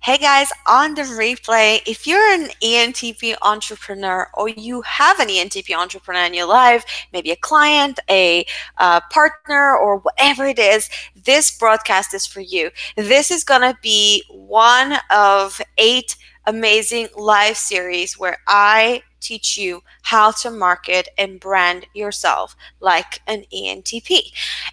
Hey guys, on the replay, if you're an ENTP entrepreneur or you have an ENTP entrepreneur in your life, maybe a client, a partner, or whatever it is, this broadcast is for you. This is going to be one of 8 amazing live series where I teach you how to market and brand yourself like an ENTP.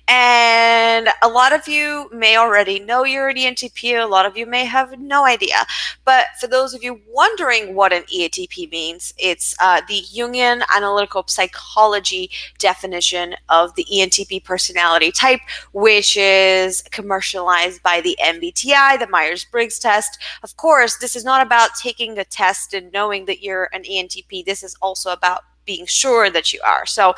And a lot of you may already know you're an ENTP, a lot of you may have no idea. But for those of you wondering what an ENTP means, it's the Jungian analytical psychology definition of the ENTP personality type, which is commercialized by the MBTI, the Myers-Briggs test. Of course, this is not about taking a test and knowing that you're an ENTP. This is also about being sure that you are. So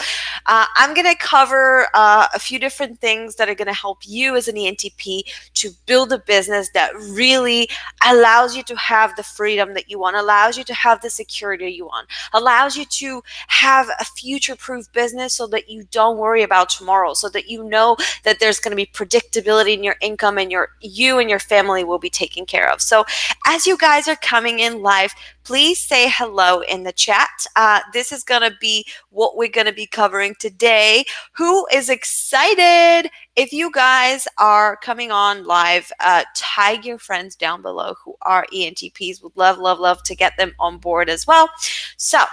I'm going to cover a few different things that are going to help you as an ENTP to build a business that really allows you to have the freedom that you want, allows you to have the security you want, allows you to have a future-proof business so that you don't worry about tomorrow, so that you know that there's going to be predictability in your income and you and your family will be taken care of. So as you guys are coming in live, please say hello in the chat. This is going to be what we're going to be covering today. Who is excited? If you guys are coming on live, tag your friends down below who are ENTPs. Would love to get them on board as well. So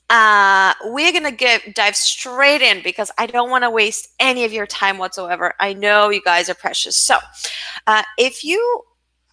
we're going to dive straight in because I don't want to waste any of your time whatsoever. I know you guys are precious. So if you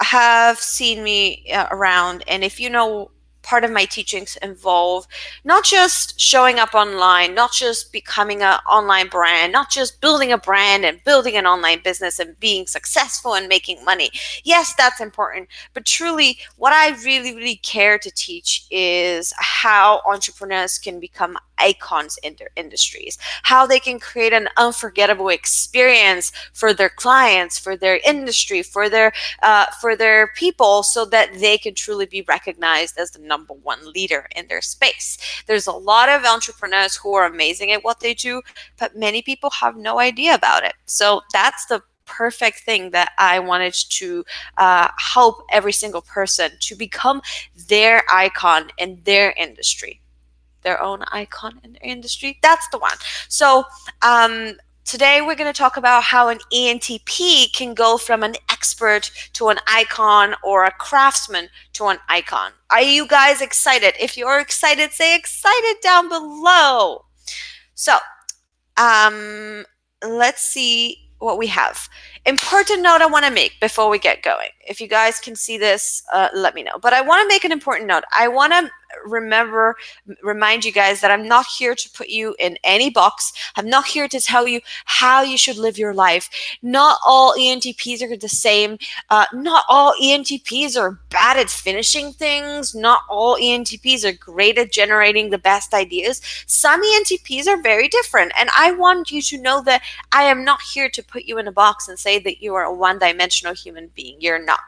have seen me around, and if you know, part of my teachings involve not just showing up online, not just becoming an online brand, not just building a brand and building an online business and being successful and making money. Yes, that's important, but truly what I really care to teach is how entrepreneurs can become icons in their industries, how they can create an unforgettable experience for their clients, for their industry, for their people, so that they can truly be recognized as the number one leader in their space. There's a lot of entrepreneurs who are amazing at what they do, but many people have no idea about it. So that's the perfect thing that I wanted to help every single person to become their icon in their industry. Their own icon in their industry. That's the one. So today we're going to talk about how an ENTP can go from an expert to an icon, or a craftsman to an icon. Are you guys excited? If you're excited, say excited down below. So let's see what we have. Important note I want to make before we get going. If you guys can see this, let me know. But I want to make an important note. I want to remind you guys that I'm not here to put you in any box. I'm not here to tell you how you should live your life. Not all ENTPs are the same. Not all ENTPs are bad at finishing things. Not all ENTPs are great at generating the best ideas. Some ENTPs are very different, and I want you to know that I am not here to put you in a box and say that you are a one-dimensional human being. You're not.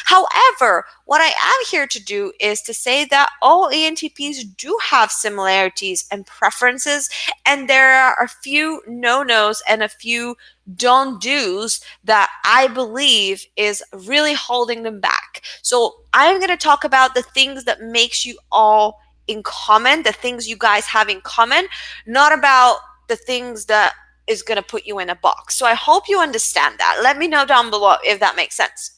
However, what I am here to do is to say that all ENTPs do have similarities and preferences, and there are a few no-nos and a few don't do's that I believe is really holding them back. So I'm going to talk about the things that makes you all in common, the things you guys have in common, not about the things that is going to put you in a box. So I hope you understand that. Let me know down below if that makes sense.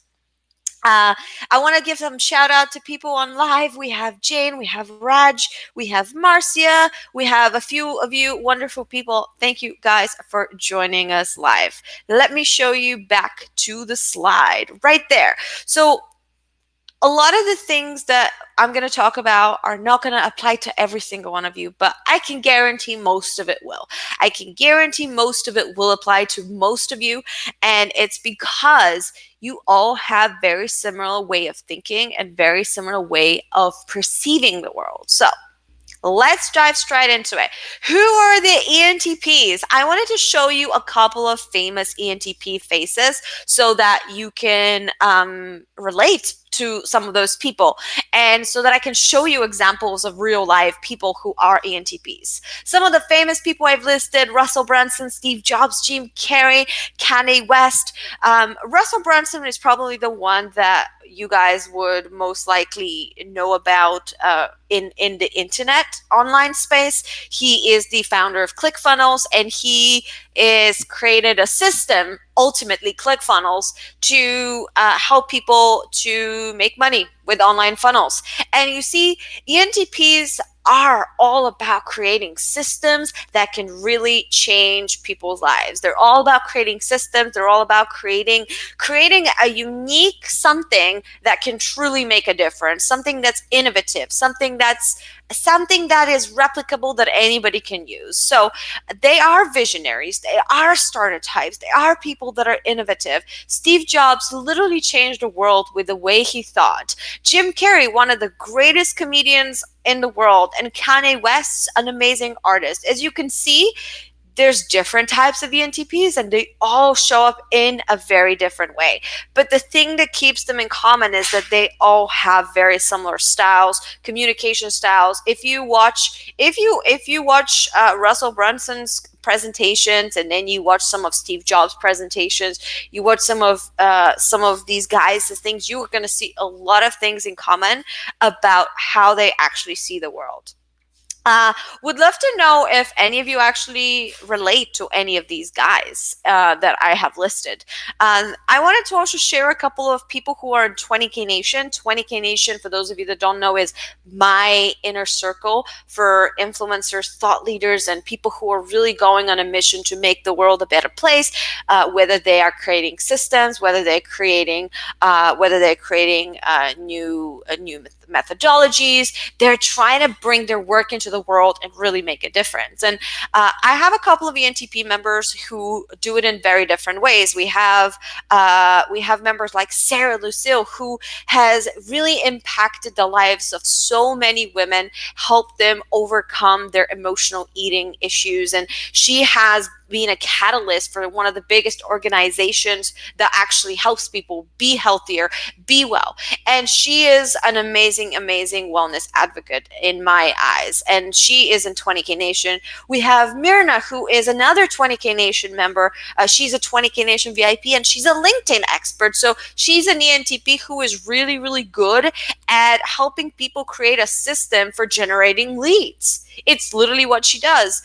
I want to give some shout out to people on live. We have Jane, we have Raj, we have Marcia, we have a few of you wonderful people. Thank you guys for joining us live. Let me show you back to the slide right there. So a lot of the things that I'm going to talk about are not going to apply to every single one of you, but I can guarantee most of it will. I can guarantee most of it will apply to most of you, and it's because you all have very similar way of thinking and very similar way of perceiving the world. So let's dive straight into it. Who are the ENTPs? I wanted to show you a couple of famous ENTP faces so that you can relate to some of those people, and so that I can show you examples of real life people who are ENTPs. Some of the famous people I've listed: Russell Brunson, Steve Jobs, Jim Carrey, Kanye West. Russell Brunson is probably the one that you guys would most likely know about in the internet online space. He is the founder of ClickFunnels, and he is created a system, ultimately ClickFunnels, to help people to make money with online funnels. And you see, ENTPs are all about creating systems that can really change people's lives. They're all about creating systems. They're all about creating a unique something that can truly make a difference, something that's innovative, something that is replicable, that anybody can use. So they are visionaries. They are starter types. They are people that are innovative. Steve Jobs literally changed the world with the way he thought. Jim Carrey, one of the greatest comedians in the world, and Kanye West, an amazing artist. As you can see, there's different types of ENTPs, and they all show up in a very different way. But the thing that keeps them in common is that they all have very similar styles, communication styles. If you watch Russell Brunson's presentations, and then you watch some of Steve Jobs' presentations, you watch some of these guys' things, you're going to see a lot of things in common about how they actually see the world. Would love to know if any of you actually relate to any of these guys that I have listed. I wanted to also share a couple of people who are in 20K Nation. 20K Nation, for those of you that don't know, is my inner circle for influencers, thought leaders, and people who are really going on a mission to make the world a better place, whether they are creating systems, whether they're creating new methodologies. They're trying to bring their work into the world and really make a difference. And I have a couple of ENTP members who do it in very different ways. We have members like Sarah Lucille, who has really impacted the lives of so many women, helped them overcome their emotional eating issues, and she has been a catalyst for one of the biggest organizations that actually helps people be healthier, be well. And she is an amazing wellness advocate in my eyes. And she is in 20K Nation. We have Myrna, who is another 20K Nation member. She's a 20K Nation VIP, and she's a LinkedIn expert. So she's an ENTP who is really, really good at helping people create a system for generating leads. It's literally what she does.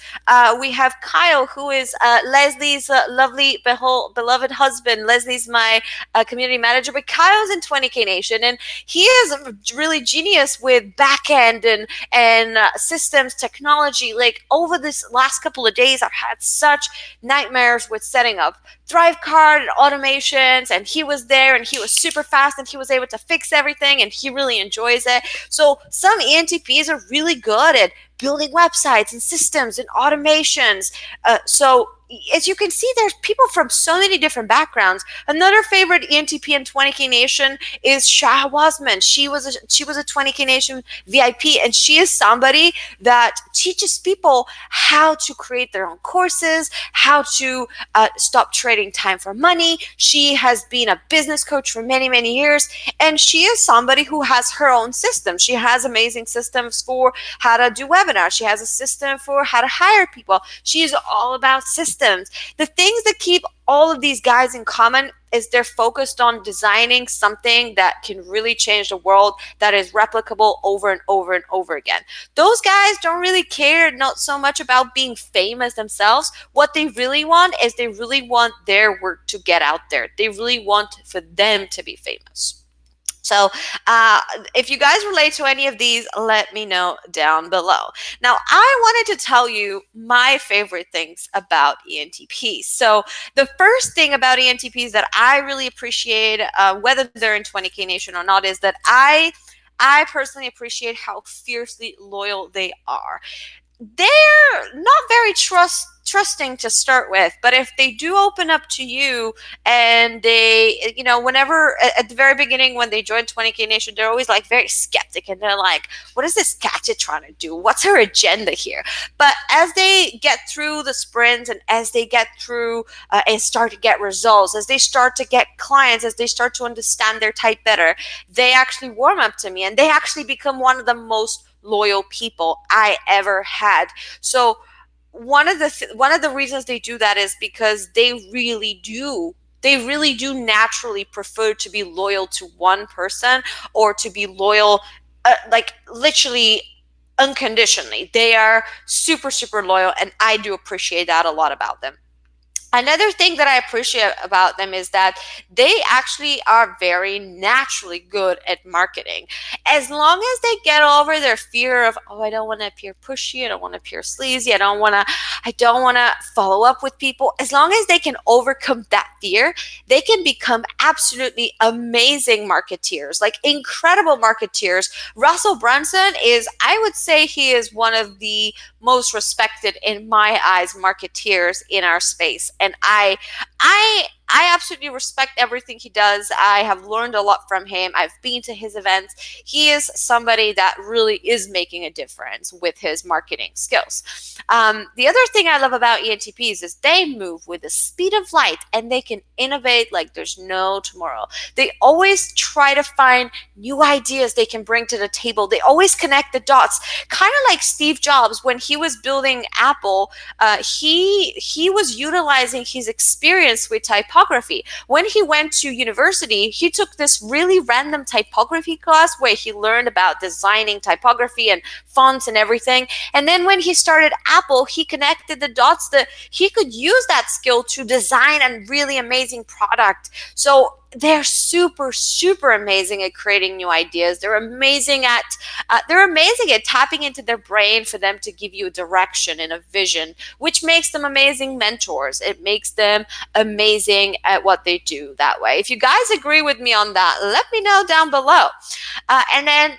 We have Kyle, who is Leslie's lovely, beloved husband. Leslie's my community manager, but Kyle's in 20K Nation, and he is really genius with back-end and systems technology. Like, over this last couple of days, I've had such nightmares with setting up ThriveCard and automations, and he was there, and he was super fast, and he was able to fix everything, and he really enjoys it. So some ENTPs are really good at building websites and systems and automations. So as you can see, there's people from so many different backgrounds. Another favorite ENTP in 20K Nation is Shah Wasman. She was a 20K Nation VIP, and she is somebody that teaches people how to create their own courses, how to stop trading time for money. She has been a business coach for many, many years, and she is somebody who has her own system. She has amazing systems for how to do webinars. She has a system for how to hire people. She is all about systems. The things that keep all of these guys in common is they're focused on designing something that can really change the world, that is replicable over and over and over again. Those guys don't really care, not so much about being famous themselves. What they really want is they really want their work to get out there. They really want for them to be famous. So if you guys relate to any of these, let me know down below. Now, I wanted to tell you my favorite things about ENTPs. So the first thing about ENTPs that I really appreciate, whether they're in 20K Nation or not, is that I personally appreciate how fiercely loyal they are. they're not very trusting to start with, but if they do open up to you, and they, whenever at the very beginning when they join 20K Nation, they're always like very skeptic, and they're like, what is this Katya trying to do? What's her agenda here? But as they get through the sprints, and as they get through and start to get results, as they start to get clients, as they start to understand their type better, they actually warm up to me, and they actually become one of the most loyal people I ever had. So one of the reasons they do that is because they really do naturally prefer to be loyal to one person, or to be loyal like literally unconditionally. They are super, super loyal, and I do appreciate that a lot about them. Another thing that I appreciate about them is that they actually are very naturally good at marketing. As long as they get over their fear of, oh, I don't want to appear pushy, I don't want to appear sleazy, I don't want to follow up with people. As long as they can overcome that fear, they can become absolutely amazing marketeers, like incredible marketeers. Russell Brunson is, I would say, he is one of the most respected, in my eyes, marketeers in our space. And I absolutely respect everything he does. I have learned a lot from him. I've been to his events. He is somebody that really is making a difference with his marketing skills. The other thing I love about ENTPs is they move with the speed of light, and they can innovate like there's no tomorrow. They always try to find new ideas they can bring to the table. They always connect the dots, kind of like Steve Jobs when he was building Apple. He was utilizing his experience with typography. When he went to university, he took this really random typography class where he learned about designing typography and fonts and everything. And then when he started Apple, he connected the dots that he could use that skill to design a really amazing product. So they're super, super amazing at creating new ideas. They're amazing at tapping into their brain for them to give you a direction and a vision, which makes them amazing mentors. It makes them amazing at what they do that way. If you guys agree with me on that, let me know down below. And then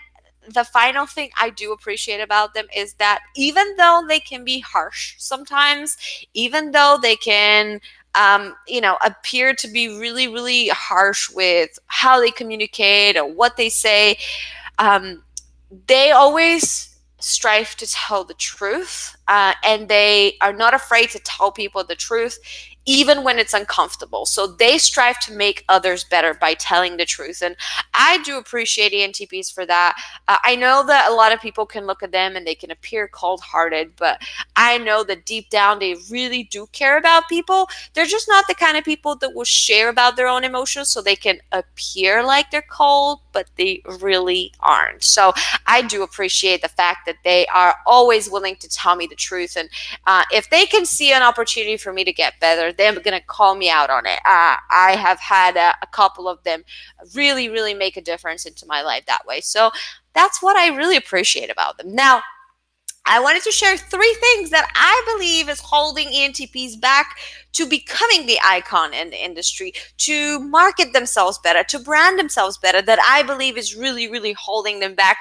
the final thing I do appreciate about them is that even though they can be harsh sometimes, even though they can appear to be really, really harsh with how they communicate or what they say, they always strive to tell the truth, and they are not afraid to tell people the truth, even when it's uncomfortable. So they strive to make others better by telling the truth. And I do appreciate ENTPs for that. I know that a lot of people can look at them and they can appear cold-hearted, but I know that deep down they really do care about people. They're just not the kind of people that will share about their own emotions, so they can appear like they're cold, but they really aren't. So I do appreciate the fact that they are always willing to tell me the truth. And if they can see an opportunity for me to get better, they're going to call me out on it. I have had a couple of them really, really make a difference into my life that way. So that's what I really appreciate about them. Now, I wanted to share 3 things that I believe is holding ENTPs back to becoming the icon in the industry, to market themselves better, to brand themselves better, that I believe is really, really holding them back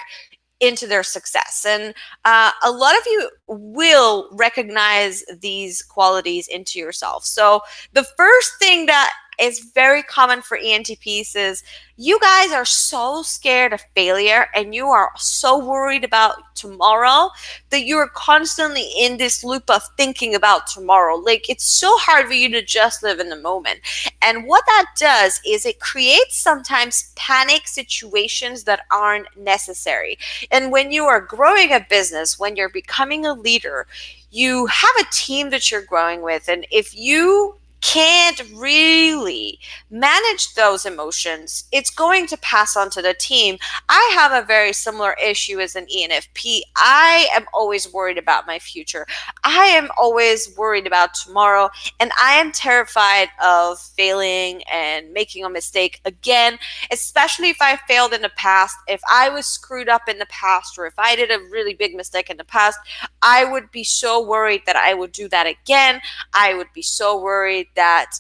into their success. And a lot of you will recognize these qualities into yourself. So the first thing that is very common for ENTPs is you guys are so scared of failure, and you are so worried about tomorrow that you are constantly in this loop of thinking about tomorrow. Like, it's so hard for you to just live in the moment. And what that does is it creates sometimes panic situations that aren't necessary. And when you are growing a business, when you're becoming a leader, you have a team that you're growing with. And if you can't really manage those emotions, it's going to pass on to the team. I have a very similar issue as an ENFP. I am always worried about my future. I am always worried about tomorrow, and I am terrified of failing and making a mistake again, especially if I failed in the past. If I was screwed up in the past, or if I did a really big mistake in the past, I would be so worried that I would do that again. I would be so worried that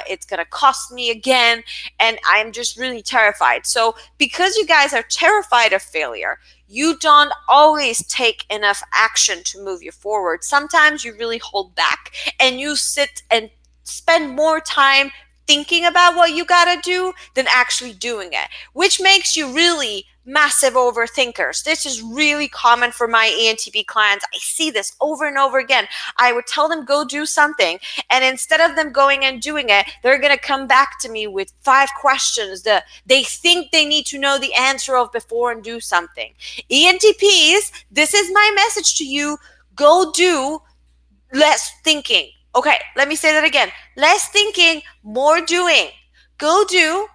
it's going to cost me again, and I'm just really terrified. So because you guys are terrified of failure, you don't always take enough action to move you forward. Sometimes you really hold back and you sit and spend more time thinking about what you got to do than actually doing it, which makes you really massive overthinkers. This is really common for my ENTP clients. I see this over and over again. I would tell them go do something, and instead of them going and doing it, they're going to come back to me with 5 questions that they think they need to know the answer of before and do something. ENTPs, this is my message to you. Go do less thinking. Okay, let me say that again. Less thinking, more doing. Go do,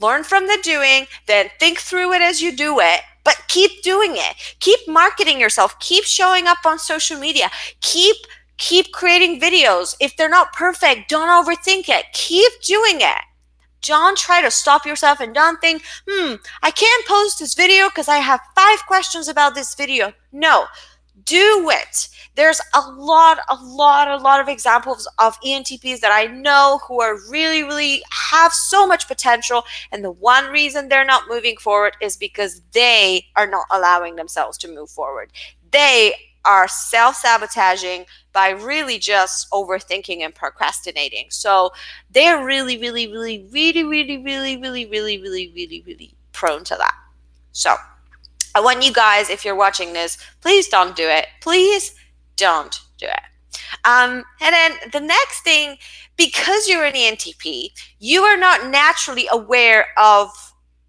learn from the doing, then think through it as you do it, but keep doing it. Keep marketing yourself. Keep showing up on social media. Keep creating videos. If they're not perfect, don't overthink it. Keep doing it. Don't try to stop yourself and don't think, I can't post this video because I have 5 questions about this video. No, do it. There's a lot of examples of ENTPs that I know who are really have so much potential, and the one reason they're not moving forward is because they are not allowing themselves to move forward. They are self-sabotaging by really just overthinking and procrastinating. So they're really prone to that. So I want you guys, if you're watching this, please don't do it. Please don't do it. And then the next thing, because you're an ENTP, you are not naturally aware of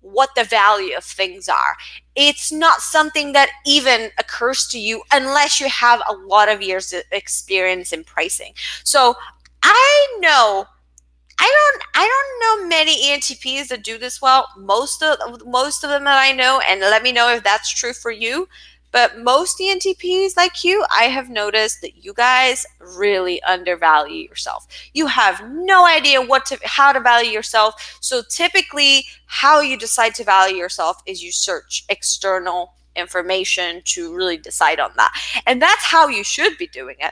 what the value of things are. It's not something that even occurs to you unless you have a lot of years of experience in pricing. So I don't know many ENTPs that do this well. Most of them that I know, and let me know if that's true for you. But most ENTPs like you, I have noticed that you guys really undervalue yourself. You have no idea how to value yourself. So typically, how you decide to value yourself is you search external information to really decide on that. And that's how you should be doing it.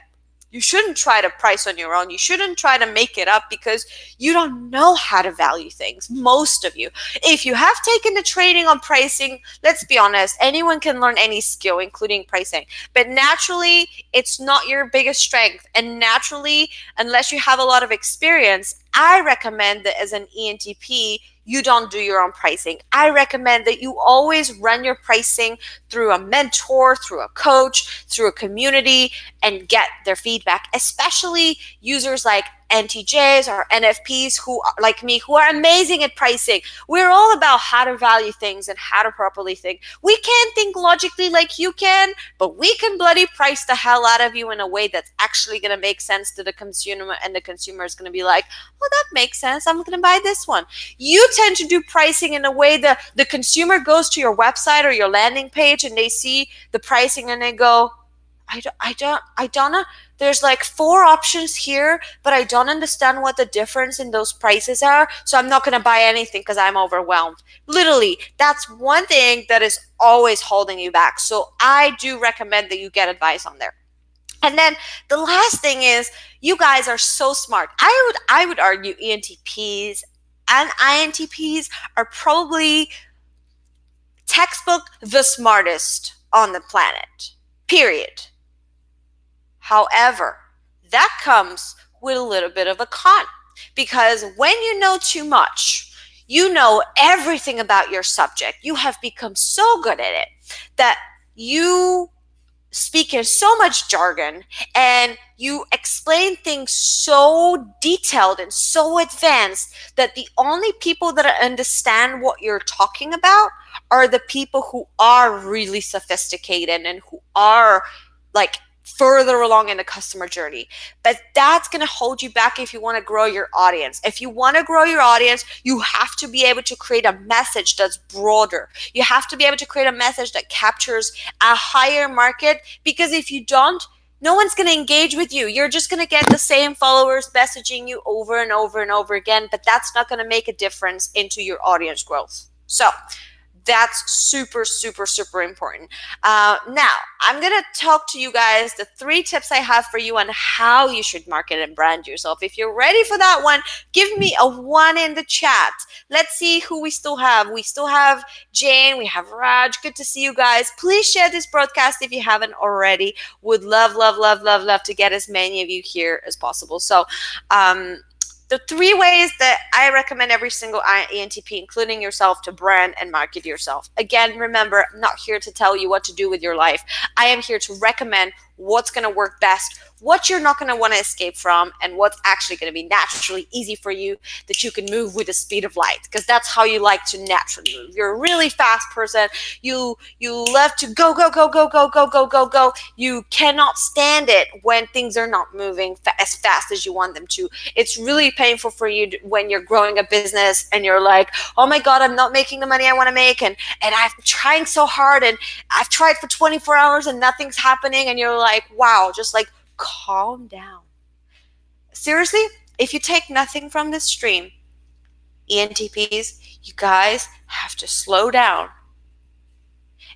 You shouldn't try to price on your own. You shouldn't try to make it up because you don't know how to value things, most of you. If you have taken the training on pricing, let's be honest, anyone can learn any skill, including pricing. But naturally, it's not your biggest strength. And naturally, unless you have a lot of experience, I recommend that as an ENTP, you don't do your own pricing. I recommend that you always run your pricing through a mentor, through a coach, through a community, and get their feedback, especially users like NTJs or NFPs who, like me, who are amazing at pricing. We're all about how to value things and how to properly think. We can't think logically like you can, but we can bloody price the hell out of you in a way that's actually going to make sense to the consumer, and the consumer is going to be like, well, that makes sense. I'm going to buy this one. You tend to do pricing in a way that the consumer goes to your website or your landing page and they see the pricing and they go, I don't know. There's like 4 options here, but I don't understand what the difference in those prices are. So I'm not going to buy anything because I'm overwhelmed. Literally, that's one thing that is always holding you back. So I do recommend that you get advice on there. And then the last thing is, you guys are so smart. I would argue ENTPs and INTPs are probably textbook the smartest on the planet, period. However, that comes with a little bit of a con, because when you know too much, you know everything about your subject, you have become so good at it that you speak in so much jargon and you explain things so detailed and so advanced that the only people that understand what you're talking about are the people who are really sophisticated and who are like further along in the customer journey. But that's going to hold you back if you want to grow your audience. If you want to grow your audience, you have to be able to create a message that's broader. You have to be able to create a message that captures a higher market, because if you don't, no one's going to engage with you. You're just going to get the same followers messaging you over and over and over again, but that's not going to make a difference into your audience growth. So That's super, super, super important. Now, I'm going to talk to you guys the 3 tips I have for you on how you should market and brand yourself. If you're ready for that one, give me a 1 in the chat. Let's see who we still have. We still have Jane. We have Raj. Good to see you guys. Please share this broadcast if you haven't already. Would love, love, love, love, love to get as many of you here as possible. So, the 3 ways that I recommend every single ENTP, including yourself, to brand and market yourself. Again, remember, I'm not here to tell you what to do with your life. I am here to recommend what's going to work best, what you're not going to want to escape from, and what's actually going to be naturally easy for you, that you can move with the speed of light, because that's how you like to naturally move. You're a really fast person. You love to go, go, go, go, go, go, go, go, go. You cannot stand it when things are not moving as fast as you want them to. It's really painful for you when you're growing a business and you're like, oh my God, I'm not making the money I want to make, and I'm trying so hard, and I've tried for 24 hours and nothing's happening, and you're like, wow, just like calm down. Seriously, if you take nothing from this stream, ENTPs, you guys have to slow down,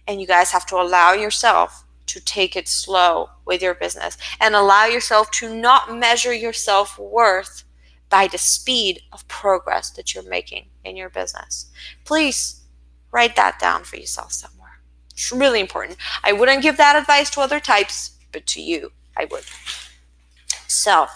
and you guys have to allow yourself to take it slow with your business, and allow yourself to not measure your self-worth by the speed of progress that you're making in your business. Please write that down for yourself somewhere. It's really important. I wouldn't give that advice to other types, but to you, I would. So,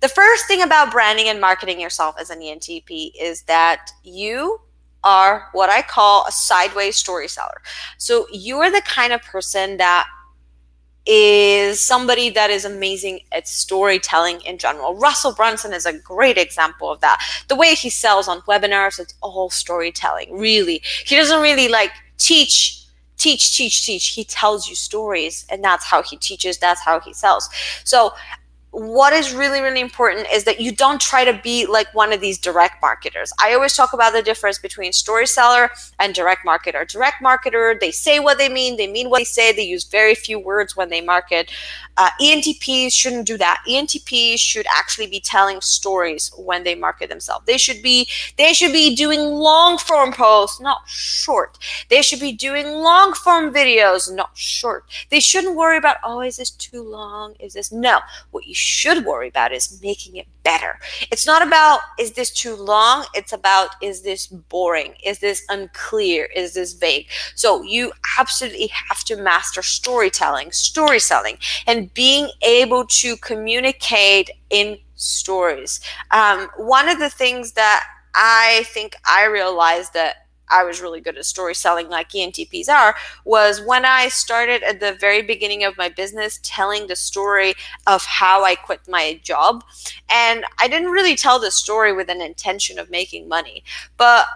the first thing about branding and marketing yourself as an ENTP is that you are what I call a sideways story seller. So you are the kind of person that is somebody that is amazing at storytelling in general. Russell Brunson is a great example of that. The way he sells on webinars, it's all storytelling, really. He doesn't really like teach. He tells you stories, and that's how he teaches, that's how he sells. So what is really, really important is that you don't try to be like one of these direct marketers. I always talk about the difference between story seller and direct marketer. Direct marketer, they say what they mean what they say, they use very few words when they market. ENTPs shouldn't do that. ENTPs should actually be telling stories when they market themselves. They should be doing long form posts, not short. They should be doing long form videos, not short. They shouldn't worry about, oh, is this too long? Is this? No. What you should worry about is making it better. It's not about, is this too long? It's about, is this boring? Is this unclear? Is this vague? So you absolutely have to master storytelling, story selling, and being able to communicate in stories. One of the things that I think I realized that I was really good at story selling, like ENTPs are, was when I started at the very beginning of my business telling the story of how I quit my job. And I didn't really tell the story with an intention of making money, but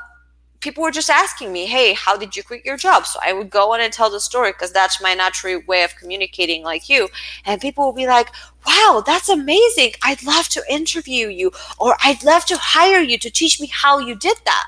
people were just asking me, hey, how did you quit your job? So I would go on and tell the story, because that's my natural way of communicating, like you. And people will be like, wow, that's amazing. I'd love to interview you, or I'd love to hire you to teach me how you did that.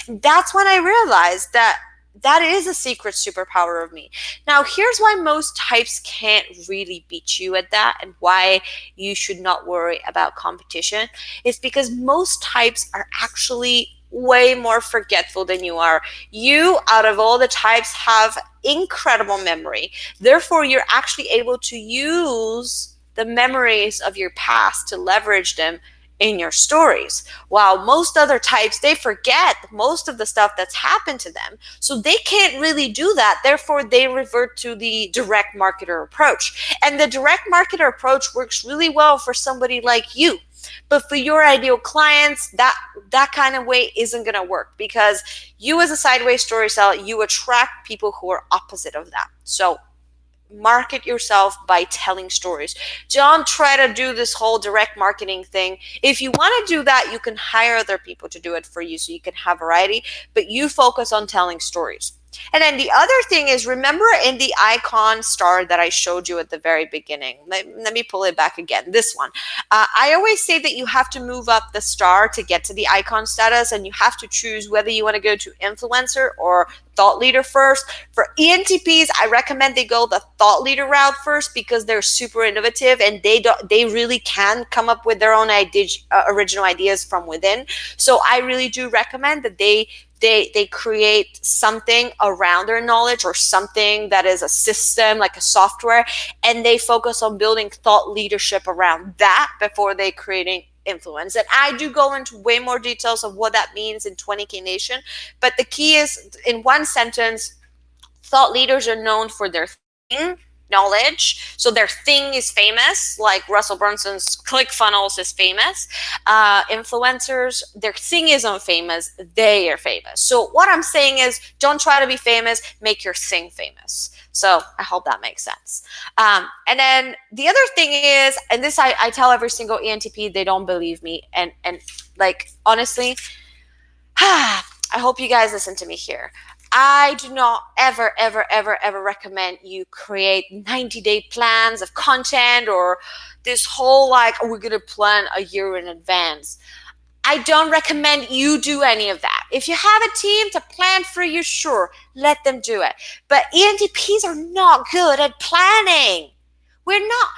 That's when I realized that that is a secret superpower of me. Now, here's why most types can't really beat you at that, and why you should not worry about competition. It's because most types are actually way more forgetful than you are. You, out of all the types, have incredible memory. Therefore, you're actually able to use the memories of your past to leverage them in your stories, while most other types, they forget most of the stuff that's happened to them, so they can't really do that. Therefore, they revert to the direct marketer approach, and the direct marketer approach works really well for somebody like you. But for your ideal clients, that kind of way isn't going to work, because you, as a sideways story seller, you attract people who are opposite of that. So market yourself by telling stories. Don't try to do this whole direct marketing thing. If you want to do that, you can hire other people to do it for you, so you can have variety, but you focus on telling stories. And then the other thing is, remember in the icon star that I showed you at the very beginning, let me pull it back again, this one. I always say that you have to move up the star to get to the icon status, and you have to choose whether you want to go to influencer or thought leader first. For ENTPs, I recommend they go the thought leader route first, because they're super innovative, and they really can come up with their own original ideas from within. So I really do recommend that they they create something around their knowledge, or something that is a system, like a software, and they focus on building thought leadership around that before they creating influence. And I do go into way more details of what that means in 20K Nation, but the key is, in one sentence, thought leaders are known for their thing, knowledge. So their thing is famous, like Russell Brunson's ClickFunnels is famous. Influencers, their thing isn't famous, they are famous. So what I'm saying is, don't try to be famous, make your thing famous. So I hope that makes sense. And then the other thing is, and this I tell every single ENTP, they don't believe me. And like, honestly, I hope you guys listen to me here. I do not ever recommend you create 90-day plans of content, or this whole like, oh, we're going to plan a year in advance. I don't recommend you do any of that. If you have a team to plan for you, sure, let them do it. But ENTPs are not good at planning. We're not,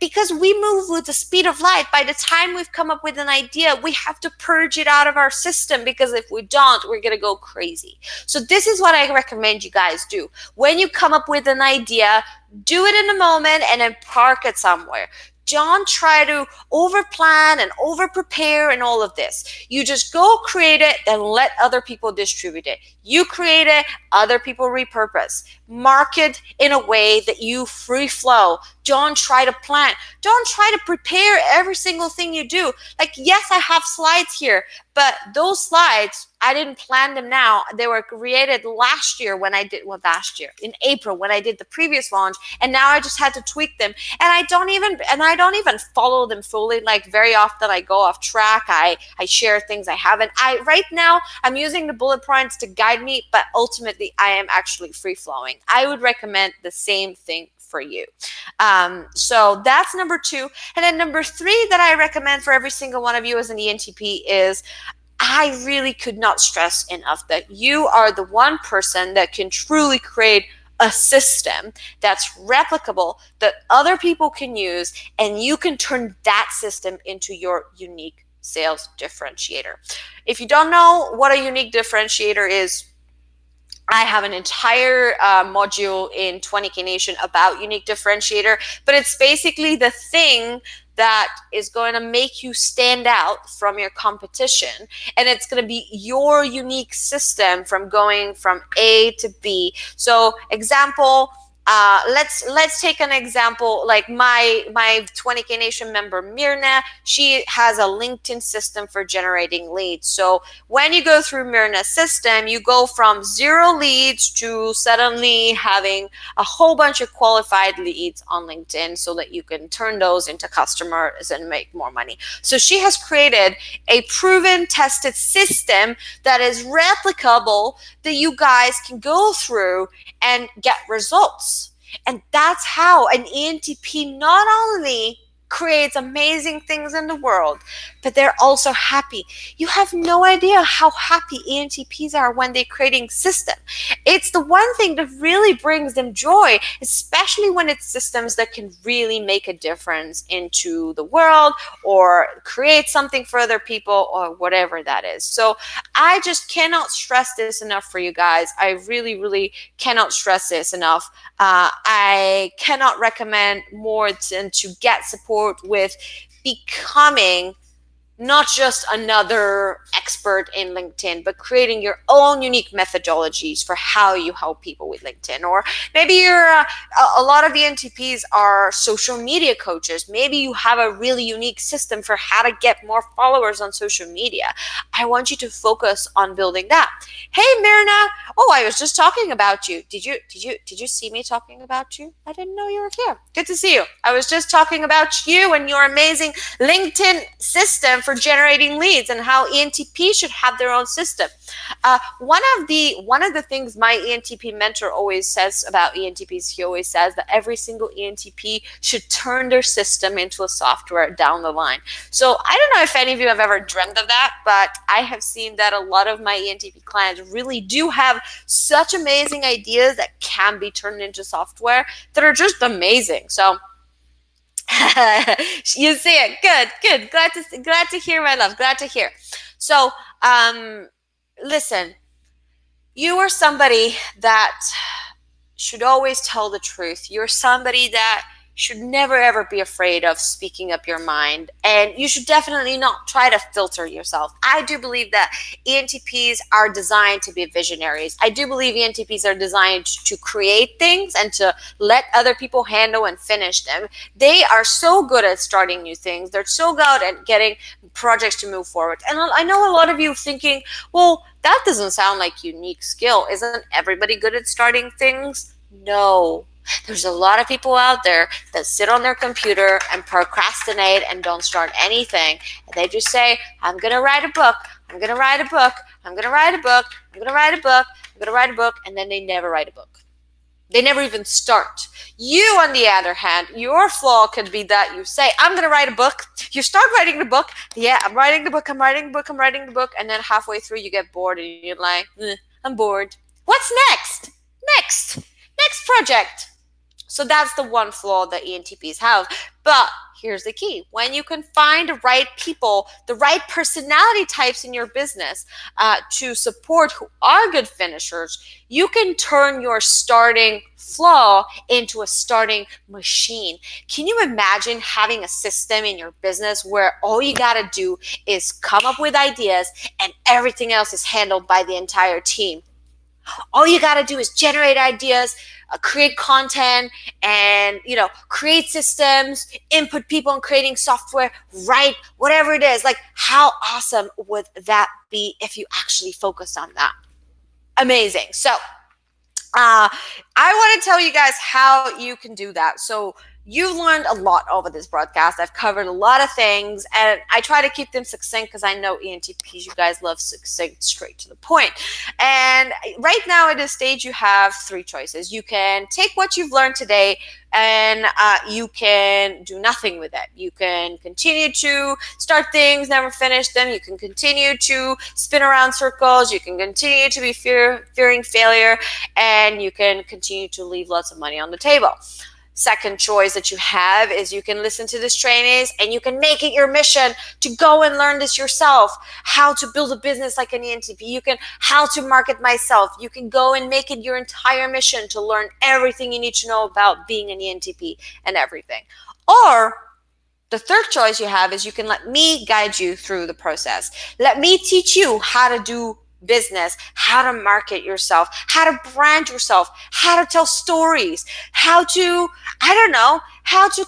because we move with the speed of light. By the time we've come up with an idea, we have to purge it out of our system, because if we don't, we're going to go crazy. So this is what I recommend you guys do. When you come up with an idea, do it in a moment and then park it somewhere. Don't try to over plan and over prepare and all of this. You just go create it, then let other people distribute it. You create it, other people repurpose. Market in a way that you free flow. Don't try to plan. Don't try to prepare every single thing you do. Like, yes, I have slides here, but those slides, I didn't plan them now. They were created last year when I did, well, last year in April when I did the previous launch, and now I just had to tweak them. And I don't even follow them fully. Like, very often I go off track. I share things I haven't. Right now I'm using the bullet points to guide me, but ultimately I am actually free flowing. I would recommend the same thing for you. So that's number 2. And then number 3 that I recommend for every single one of you as an ENTP is, I really could not stress enough that you are the one person that can truly create a system that's replicable, that other people can use, and you can turn that system into your unique sales differentiator. If you don't know what a unique differentiator is, I have an entire module in 20K Nation about unique differentiator, but it's basically the thing that is going to make you stand out from your competition, and it's going to be your unique system from going from A to B. So example, let's take an example, like my 20K Nation member Mirna. She has a LinkedIn system for generating leads. So when you go through Mirna's system, you go from 0 leads to suddenly having a whole bunch of qualified leads on LinkedIn, so that you can turn those into customers and make more money. So she has created a proven, tested system that is replicable, that you guys can go through and get results. And that's how an ENTP not only creates amazing things in the world, but they're also happy. You have no idea how happy ENTPs are when they're creating system. It's the one thing that really brings them joy, especially when it's systems that can really make a difference into the world, or create something for other people, or whatever that is. So I just cannot stress this enough for you guys. I really cannot stress this enough. I cannot recommend more than to get support with becoming not just another expert in LinkedIn, but creating your own unique methodologies for how you help people with LinkedIn. Or maybe you're a lot of the ENTPs are social media coaches. Maybe you have a really unique system for how to get more followers on social media. I want you to focus on building that. Hey, Mirna. Oh, I was just talking about you. Did you see me talking about you? I didn't know you were here. Good to see you. I was just talking about you and your amazing LinkedIn system for generating leads, and how ENTP should have their own system. One of the things my ENTP mentor always says about ENTPs, he always says that every single ENTP should turn their system into a software down the line. So I don't know if any of you have ever dreamt of that, but I have seen that a lot of my ENTP clients really do have such amazing ideas that can be turned into software that are just amazing. So you see it. Good. Glad to hear, my love. Glad to hear. So listen, You are somebody that should always tell the truth. You're somebody that should never ever be afraid of speaking up your mind, and you should definitely not try to filter yourself. I do believe that ENTPs are designed to be visionaries. I do believe ENTPs are designed to create things and to let other people handle and finish them. They are so good at starting new things. They're so good at getting projects to move forward. And I know a lot of you thinking, well, that doesn't sound like unique skill. Isn't everybody good at starting things? No. There's a lot of people out there that sit on their computer and procrastinate and don't start anything. And they just say, I'm going to write a book. I'm going to write a book. I'm going to write a book. I'm going to write a book. I'm going to write a book. And then they never write a book. They never even start. You, on the other hand, your flaw could be that you say, I'm going to write a book. You start writing the book. Yeah, I'm writing the book. I'm writing the book. I'm writing the book. And then halfway through, you get bored and you're like, I'm bored. What's next? Next project. So that's the one flaw that ENTPs have. But here's the key. When you can find the right people, the right personality types in your business to support who are good finishers, you can turn your starting flaw into a starting machine. Can you imagine having a system in your business where all you got to do is come up with ideas and everything else is handled by the entire team? All you got to do is generate ideas, create content, and create systems, input people in creating software, write whatever it is. Like, how awesome would that be if you actually focus on that? Amazing. So I want to tell you guys how you can do that. So you've learned a lot over this broadcast. I've covered a lot of things, and I try to keep them succinct because I know ENTPs, you guys love succinct, straight to the point. And right now at this stage, you have three choices. You can take what you've learned today and you can do nothing with it. You can continue to start things, never finish them. You can continue to spin around circles. You can continue to be fearing failure, and you can continue to leave lots of money on the table. Second choice that you have is you can listen to these trainings and you can make it your mission to go and learn this yourself. How to build a business like an ENTP. You can how to market myself. You can go and make it your entire mission to learn everything you need to know about being an ENTP and everything. Or the third choice you have is you can let me guide you through the process. Let me teach you how to do business, how to market yourself, how to brand yourself, how to tell stories, how to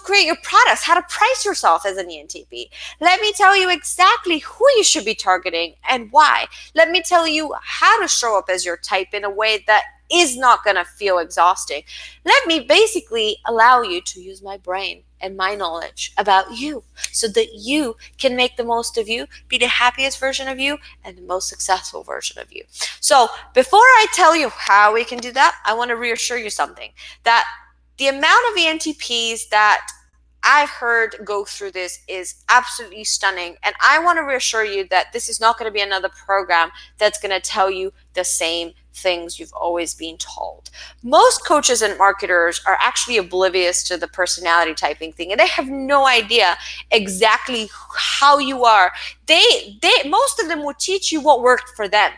create your products, how to price yourself as an ENTP. Let me tell you exactly who you should be targeting and why. Let me tell you how to show up as your type in a way that is not going to feel exhausting. Let me basically allow you to use my brain and my knowledge about you so that you can make the most of you, be the happiest version of you, and the most successful version of you. So before I tell you how we can do that, I want to reassure you something, that the amount of ENTPs that I've heard go through this is absolutely stunning. And I want to reassure you that this is not going to be another program that's going to tell you the same things you've always been told. Most coaches and marketers are actually oblivious to the personality typing thing, and they have no idea exactly how you are. Most of them will teach you what worked for them,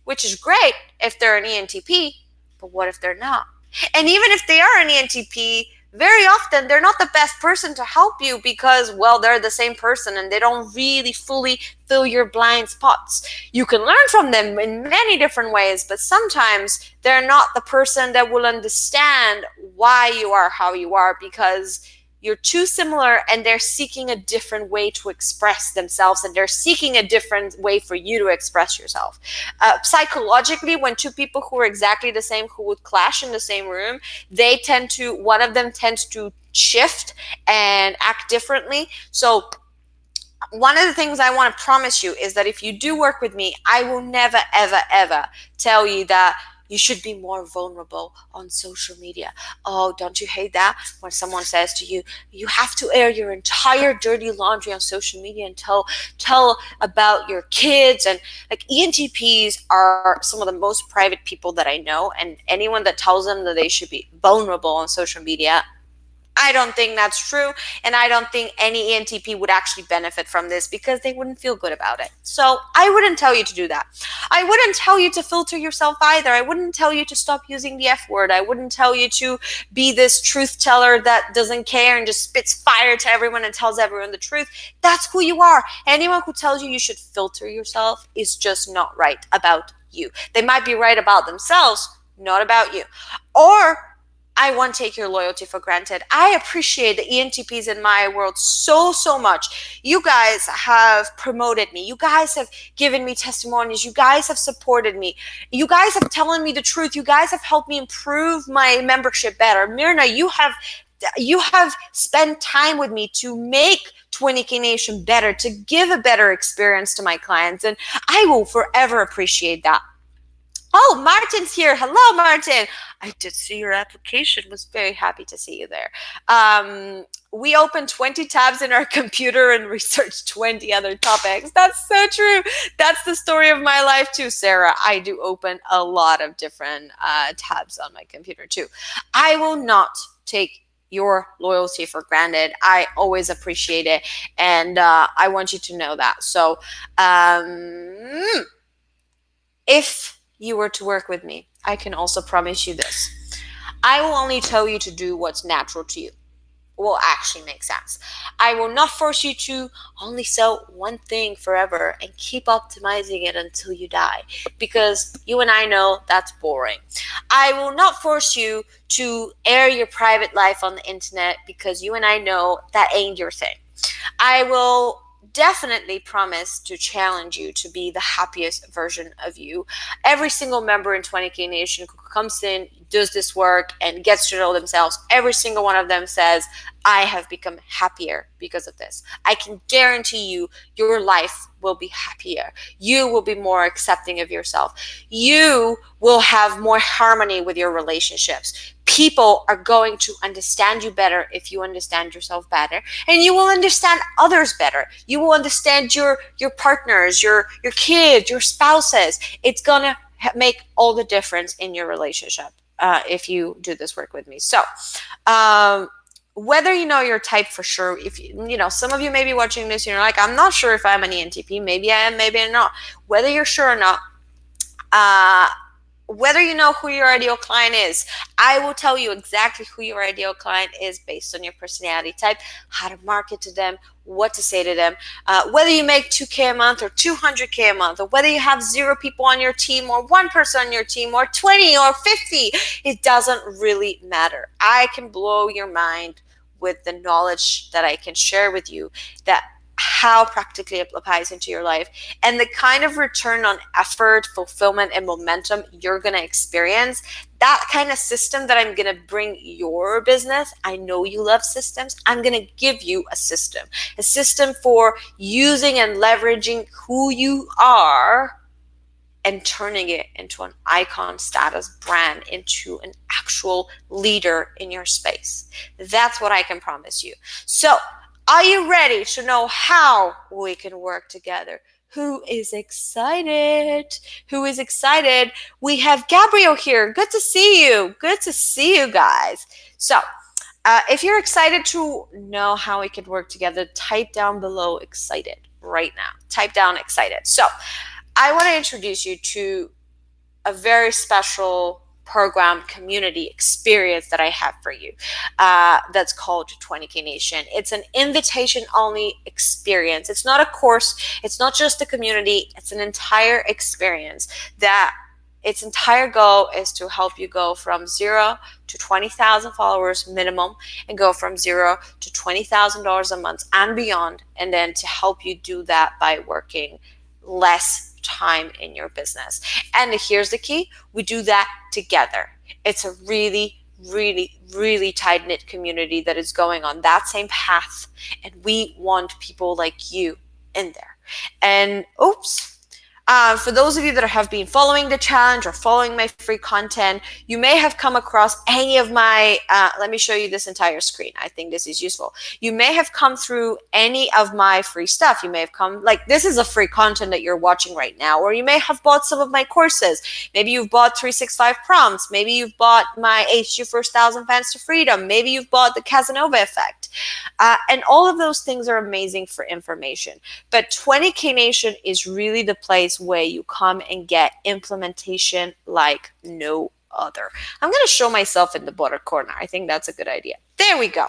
which is great if they're an ENTP, but what if they're not? And even if they are an ENTP, very often they're not the best person to help you because, well, they're the same person and they don't really fully fill your blind spots. You can learn from them in many different ways, but sometimes they're not the person that will understand why you are how you are because you're too similar and they're seeking a different way to express themselves, and they're seeking a different way for you to express yourself. Psychologically, when two people who are exactly the same, who would clash in the same room, one of them tends to shift and act differently. So one of the things I want to promise you is that if you do work with me, I will never, ever, ever tell you that you should be more vulnerable on social media. Oh, don't you hate that? When someone says to you, you have to air your entire dirty laundry on social media and tell about your kids. And like, ENTPs are some of the most private people that I know. And anyone that tells them that they should be vulnerable on social media, I don't think that's true, and I don't think any ENTP would actually benefit from this because they wouldn't feel good about it. So I wouldn't tell you to do that. I wouldn't tell you to filter yourself either. I wouldn't tell you to stop using the F word. I wouldn't tell you to be this truth teller that doesn't care and just spits fire to everyone and tells everyone the truth. That's who you are. Anyone who tells you you should filter yourself is just not right about you. They might be right about themselves, not about you. Or I won't take your loyalty for granted. I appreciate the ENTPs in my world so much. You guys have promoted me. You guys have given me testimonies. You guys have supported me. You guys have telling me the truth. You guys have helped me improve my membership better. Myrna, you have spent time with me to make 20K Nation better, to give a better experience to my clients, and I will forever appreciate that. Oh, Martin's here. Hello, Martin. I did see your application. Was very happy to see you there. We opened 20 tabs in our computer and researched 20 other topics. That's so true. That's the story of my life too, Sarah. I do open a lot of different tabs on my computer too. I will not take your loyalty for granted. I always appreciate it, and I want you to know that. So if you were to work with me, I can also promise you this. I will only tell you to do what's natural to you, will actually make sense. I will not force you to only sell one thing forever and keep optimizing it until you die, because you and I know that's boring. I will not force you to air your private life on the internet, because you and I know that ain't your thing. I will definitely promise to challenge you to be the happiest version of you. Every single member in 20K Nation who comes in, does this work, and gets to know themselves, every single one of them says, I have become happier because of this. I can guarantee you, your life will be happier. You will be more accepting of yourself. You will have more harmony with your relationships. People are going to understand you better if you understand yourself better, and you will understand others better. You will understand your partners, your kids, your spouses. It's gonna make all the difference in your relationship if you do this work with me. So whether you know your type for sure, if you know, some of you may be watching this and you're like, I'm not sure if I'm an ENTP. Maybe I am, maybe I'm not. Whether you're sure or not, whether you know who your ideal client is, I will tell you exactly who your ideal client is based on your personality type, how to market to them, what to say to them, whether you make 2K a month or 200K a month, or whether you have 0 people on your team or 1 person on your team or 20 or 50, it doesn't really matter. I can blow your mind with the knowledge that I can share with you, that how practically it applies into your life, and the kind of return on effort, fulfillment, and momentum you're going to experience. That kind of system that I'm going to bring your business. I know you love systems. I'm going to give you a system for using and leveraging who you are and turning it into an icon status brand, into an actual leader in your space. That's what I can promise you. So, are you ready to know how we can work together? Who is excited? Who is excited? We have Gabriel here. Good to see you. Good to see you guys. So, if you're excited to know how we can work together, type down below excited right now. Type down excited. So, I want to introduce you to a very special program, community, experience that I have for you that's called 20K Nation. It's an invitation-only experience. It's not a course. It's not just a community. It's an entire experience that its entire goal is to help you go from 0 to 20,000 followers minimum, and go from 0 to $20,000 a month and beyond, and then to help you do that by working less time in your business. And here's the key: we do that together. It's a really, really, really tight-knit community that is going on that same path, and we want people like you in there. And oops, For those of you that have been following the challenge or following my free content, you may have come across any of my, let me show you this entire screen. I think this is useful. You may have come through any of my free stuff. You may have come, like this is a free content that you're watching right now, or you may have bought some of my courses. Maybe you've bought 365 prompts. Maybe you've bought my HG First 1,000 Fans to Freedom. Maybe you've bought the Casanova effect. And all of those things are amazing for information. But 20K Nation is really the place where you come and get implementation like no other. I'm going to show myself in the bottom corner. I think that's a good idea. There we go.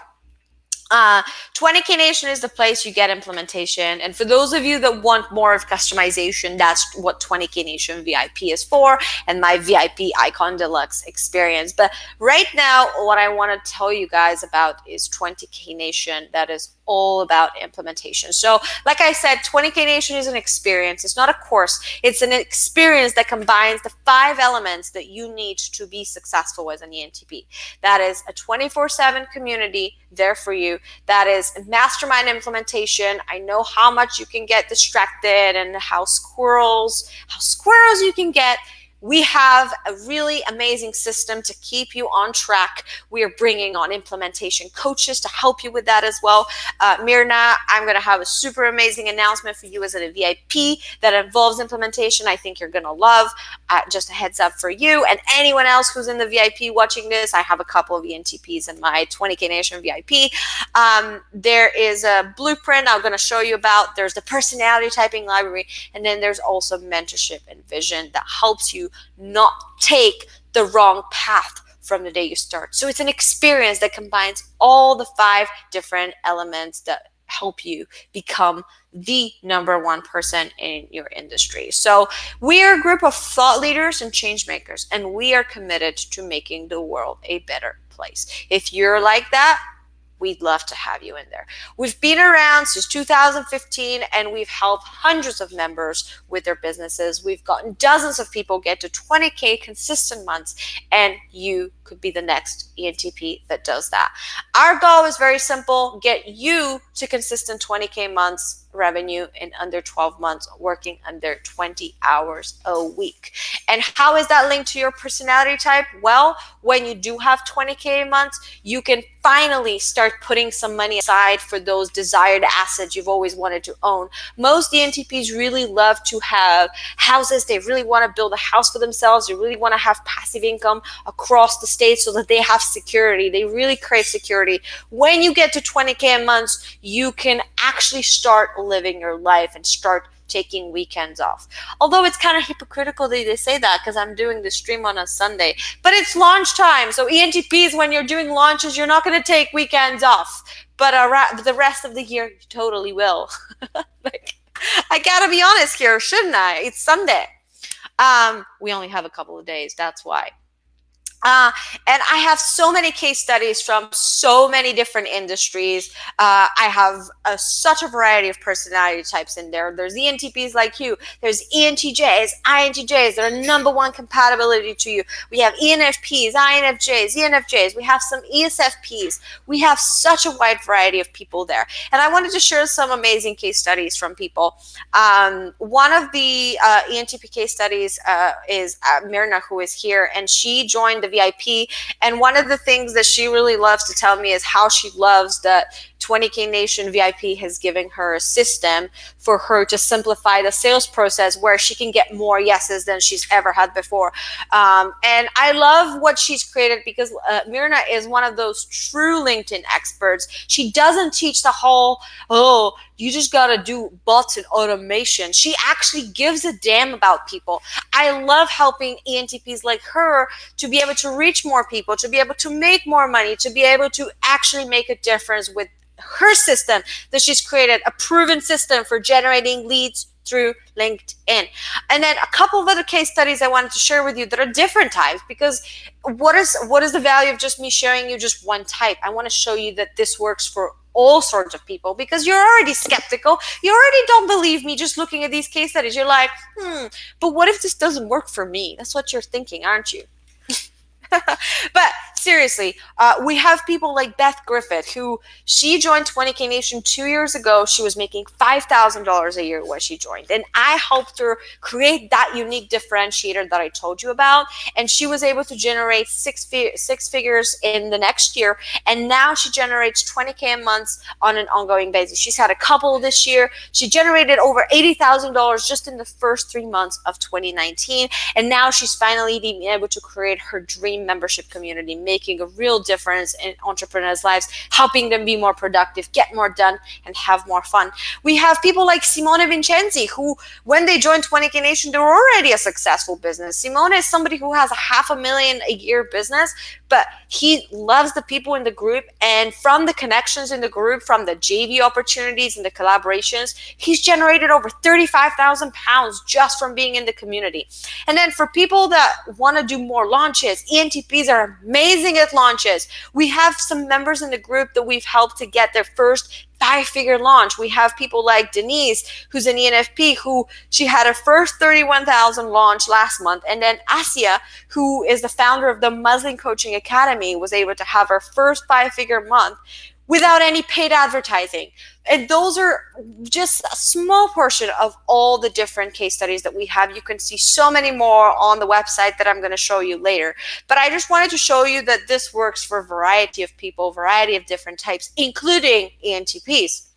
20K Nation is the place you get implementation. And for those of you that want more of customization, that's what 20K Nation VIP is for, and my VIP Icon Deluxe experience. But right now, what I want to tell you guys about is 20K Nation. That is all about implementation. So like I said, 20K Nation is an experience. It's not a course. It's an experience that combines the 5 elements that you need to be successful as an ENTP. That is a 24/7 community there for you. That is mastermind implementation. I know how much you can get distracted and how squirrels you can get. We have a really amazing system to keep you on track. We are bringing on implementation coaches to help you with that as well. Mirna, I'm going to have a super amazing announcement for you as a VIP that involves implementation. I think you're going to love. Just a heads up for you and anyone else who's in the VIP watching this. I have a couple of ENTPs in my 20K Nation VIP. There is a blueprint I'm going to show you about. There's the personality typing library, and then there's also mentorship and vision that helps you not take the wrong path from the day you start. So it's an experience that combines all the 5 different elements that help you become the #1 person in your industry. So we are a group of thought leaders and change makers, and we are committed to making the world a better place. If you're like that, we'd love to have you in there. We've been around since 2015, and we've helped hundreds of members with their businesses. We've gotten dozens of people get to 20K consistent months, and you could be the next ENTP that does that. Our goal is very simple: get you to consistent 20K months revenue in under 12 months, working under 20 hours a week. And how is that linked to your personality type? Well, when you do have 20K months, you can finally start putting some money aside for those desired assets you've always wanted to own. Most ENTPs really love to have houses. They really want to build a house for themselves. They really want to have passive income across the state so that they have security. They really crave security. When you get to 20K months, you can actually start living your life and start taking weekends off. Although it's kind of hypocritical that they say that, because I'm doing the stream on a Sunday, but it's launch time. So ENTPs, when you're doing launches, you're not going to take weekends off, but the rest of the year you totally will. Like, I gotta be honest here, shouldn't I? It's Sunday. We only have a couple of days, that's why. And I have so many case studies from so many different industries. I have such a variety of personality types in there. There's ENTPs like you. There's ENTJs, INTJs. They're #1 compatibility to you. We have ENFPs, INFJs, ENFJs. We have some ESFPs. We have such a wide variety of people there. And I wanted to share some amazing case studies from people. One of the ENTP case studies is Mirna, who is here, and she joined the VIP. And one of the things that she really loves to tell me is how she loves that 20K Nation VIP has given her a system for her to simplify the sales process where she can get more yeses than she's ever had before. And I love what she's created because Mirna is one of those true LinkedIn experts. She doesn't teach the whole, oh, you just got to do bots and automation. She actually gives a damn about people. I love helping ENTPs like her to be able to reach more people, to be able to make more money, to be able to actually make a difference with her system that she's created, a proven system for generating leads through LinkedIn. And then a couple of other case studies I wanted to share with you that are different types, because what is the value of just me sharing you just one type? I want to show you that this works for all sorts of people, because you're already skeptical. You already don't believe me just looking at these case studies. You're like, but what if this doesn't work for me? That's what you're thinking, aren't you? But seriously, we have people like Beth Griffith, who she joined 20K Nation 2 years ago. She was making $5,000 a year when she joined. And I helped her create that unique differentiator that I told you about. And she was able to generate six figures in the next year. And now she generates 20K a month on an ongoing basis. She's had a couple this year. She generated over $80,000 just in the first 3 months of 2019. And now she's finally being able to create her dream membership community, making a real difference in entrepreneurs' lives, helping them be more productive, get more done, and have more fun. We have people like Simone Vincenzi, who, when they joined 20K Nation, they were already a successful business. Simone is somebody who has a $500,000 a year business, but he loves the people in the group, and from the connections in the group, from the JV opportunities and the collaborations, he's generated over 35,000 pounds just from being in the community. And then for people that want to do more launches, ENTPs are amazing at launches. We have some members in the group that we've helped to get their first 5-figure launch. We have people like Denise, who's an ENFP, who she had her first 31,000 launch last month. And then Asya, who is the founder of the Muslin Coaching Academy, was able to have her first 5-figure month without any paid advertising. And those are just a small portion of all the different case studies that we have. You can see so many more on the website that I'm going to show you later. But I just wanted to show you that this works for a variety of people, variety of different types, including ENTPs.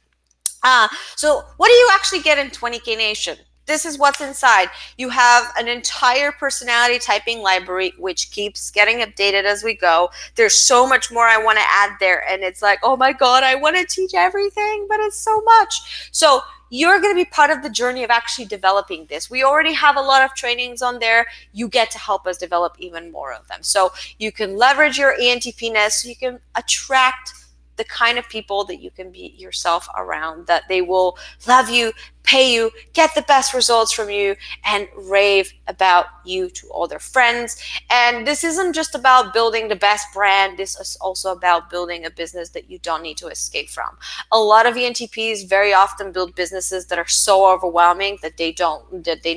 So what do you actually get in 20K Nation? This is what's inside. You have an entire personality typing library, which keeps getting updated as we go. There's so much more I want to add there. And it's like, oh my God, I want to teach everything, but it's so much. So you're going to be part of the journey of actually developing this. We already have a lot of trainings on there. You get to help us develop even more of them. So you can leverage your ENTP-ness so you can attract the kind of people that you can be yourself around, that they will love you, pay you, get the best results from you, and rave about you to all their friends. And this isn't just about building the best brand. This is also about building a business that you don't need to escape from. A lot of ENTPs very often build businesses that are so overwhelming that they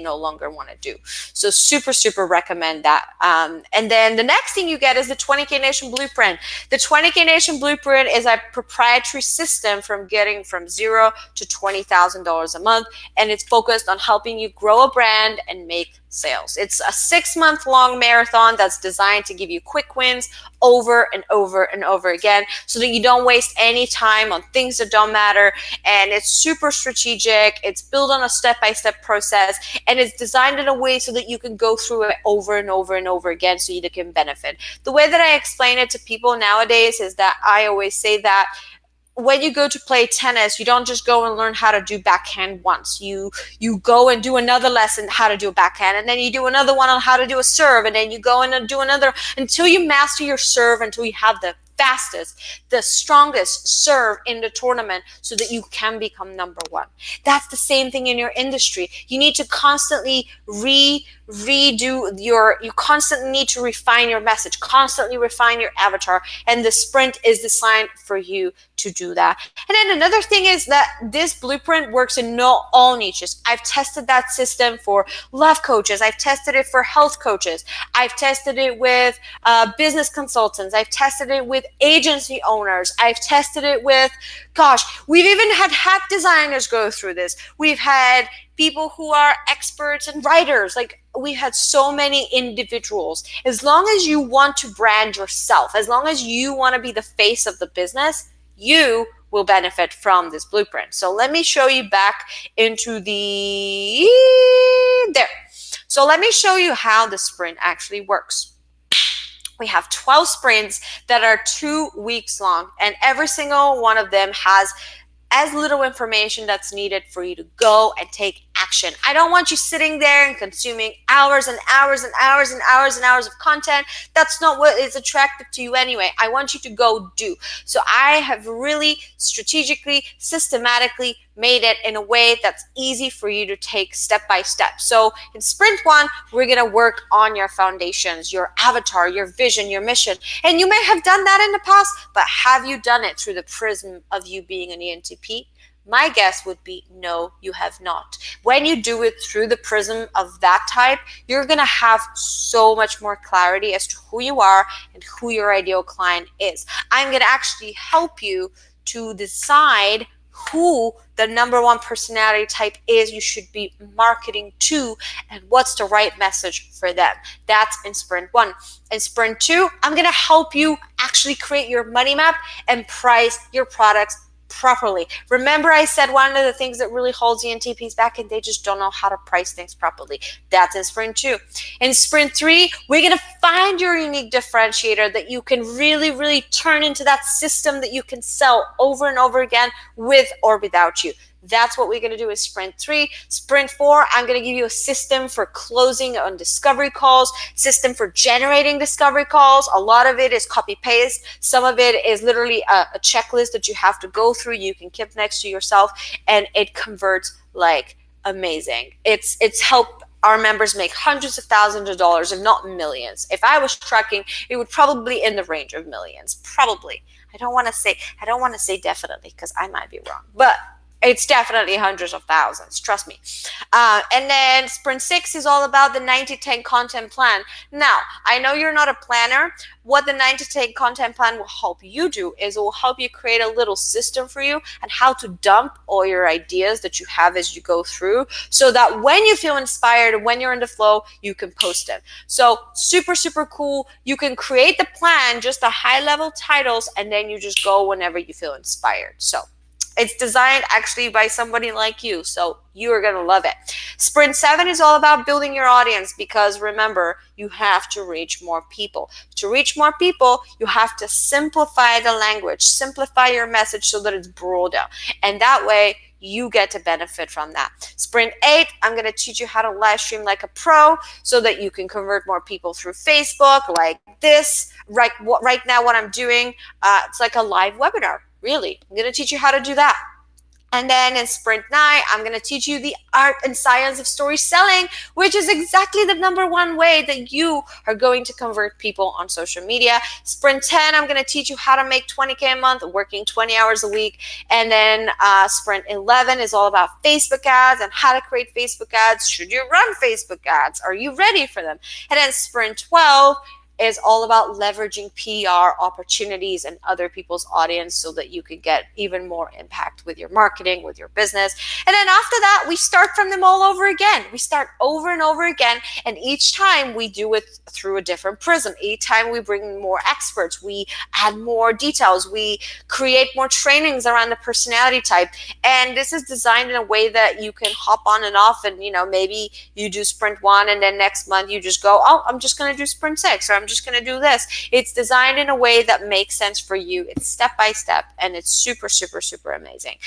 no longer want to do. So super, super recommend that. And then the next thing you get is the 20K Nation Blueprint. The 20K Nation Blueprint is a proprietary system from getting from $0 to $20,000 a month. And it's focused on helping you grow a brand and make sales. It's a 6-month long marathon that's designed to give you quick wins over and over and over again so that you don't waste any time on things that don't matter. And it's super strategic. It's built on a step-by-step process, and it's designed in a way so that you can go through it over and over and over again so you can benefit. The way that I explain it to people nowadays is that I always say that when you go to play tennis, you don't just go and learn how to do backhand once. You go and do another lesson how to do a backhand, and then you do another one on how to do a serve, and then you go and do another until you master your serve, until you have the fastest, the strongest serve in the tournament so that you can become number one. That's the same thing in your industry. You need to constantly you constantly need to refine your message, constantly refine your avatar, and the sprint is designed for you to do that. And then another thing is that this blueprint works in all niches. I've tested that system for love coaches. I've tested it for health coaches. I've tested it with business consultants. I've tested it with agency owners. I've tested it with, we've even had designers go through this. We've had people who are experts and writers. Like, we had so many individuals. As long as you want to brand yourself, as long as you want to be the face of the business, you will benefit from this blueprint. So let me show you back into there. So let me show you how the sprint actually works. We have 12 sprints that are 2 weeks long, and every single one of them has as little information that's needed for you to go and take action. I don't want you sitting there and consuming hours and hours and hours and hours and hours of content. That's not what is attractive to you anyway. I want you to go do. So I have really strategically, systematically made it in a way that's easy for you to take step by step. So in sprint 1, we're going to work on your foundations, your avatar, your vision, your mission. And you may have done that in the past, but have you done it through the prism of you being an ENTP? My guess would be no, you have not. When you do it through the prism of that type, you're going to have so much more clarity as to who you are and who your ideal client is. I'm going to actually help you to decide who the number one personality type is you should be marketing to and what's the right message for them. That's in sprint 1. In sprint 2, I'm going to help you actually create your money map and price your products properly. Remember, I said one of the things that really holds ENTPs back and they just don't know how to price things properly. That's in sprint 2. In sprint 3, we're going to find your unique differentiator that you can really, really turn into that system that you can sell over and over again with or without you. That's what we're going to do with sprint 3. Sprint 4, I'm going to give you a system for closing on discovery calls, system for generating discovery calls. A lot of it is copy paste. Some of it is literally a checklist that you have to go through. You can keep next to yourself, and it converts like amazing. It's helped our members make hundreds of thousands of dollars, if not millions. If I was tracking, it would probably in the range of millions. Probably. I don't want to say definitely because I might be wrong, but it's definitely hundreds of thousands, trust me. And then sprint 6 is all about the 90-10 content plan. Now, I know you're not a planner. What the 90-10 content plan will help you do is it will help you create a little system for you and how to dump all your ideas that you have as you go through, so that when you feel inspired, when you're in the flow, you can post them. So super, super cool. You can create the plan, just the high level titles, and then you just go whenever you feel inspired. So it's designed actually by somebody like you, so you are going to love it. Sprint 7 is all about building your audience, because remember, you have to reach more people. To reach more people, you have to simplify the language, simplify your message so that it's broader, and that way you get to benefit from that. Sprint 8, I'm going to teach you how to live stream like a pro so that you can convert more people through Facebook like this. Right now what I'm doing, it's like a live webinar. Really, I'm going to teach you how to do that. And then in sprint 9, I'm going to teach you the art and science of story selling, which is exactly the #1 way that you are going to convert people on social media. Sprint 10, I'm going to teach you how to make $20K a month working 20 hours a week. And then sprint 11 is all about Facebook ads and how to create Facebook ads. Should you run Facebook ads? Are you ready for them? And then sprint 12 is all about leveraging PR opportunities and other people's audience so that you can get even more impact with your marketing, with your business. And then after that, we start from them all over again. We start over and over again. And each time we do it through a different prism. Each time we bring more experts, we add more details, we create more trainings around the personality type. And this is designed in a way that you can hop on and off, and maybe you do sprint 1 and then next month you just go, oh, I'm just going to do sprint 6, or I'm just going to do this. It's designed in a way that makes sense for you. It's step by step, and it's super, super, super amazing.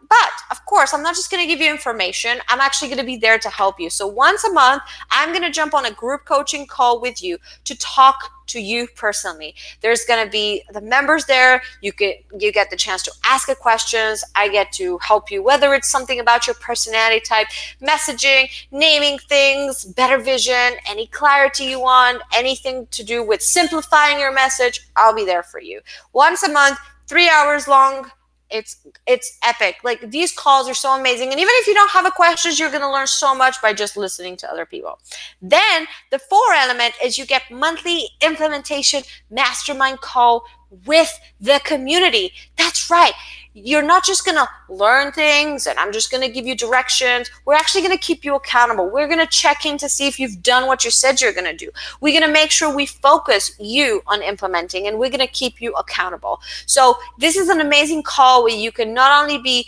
But of course, I'm not just going to give you information. I'm actually going to be there to help you. So once a month, I'm going to jump on a group coaching call with you to talk to you personally. There's going to be the members there. You get the chance to ask questions. I get to help you, whether it's something about your personality type, messaging, naming things, better vision, any clarity you want, anything to do with simplifying your message. I'll be there for you. Once a month, 3 hours long. It's epic. Like, these calls are so amazing. And even if you don't have a questions, you're going to learn so much by just listening to other people. Then the 4th element is you get monthly implementation mastermind call with the community. That's right. You're not just going to learn things and I'm just going to give you directions. We're actually going to keep you accountable. We're going to check in to see if you've done what you said you're going to do. We're going to make sure we focus you on implementing, and we're going to keep you accountable. So this is an amazing call where you can not only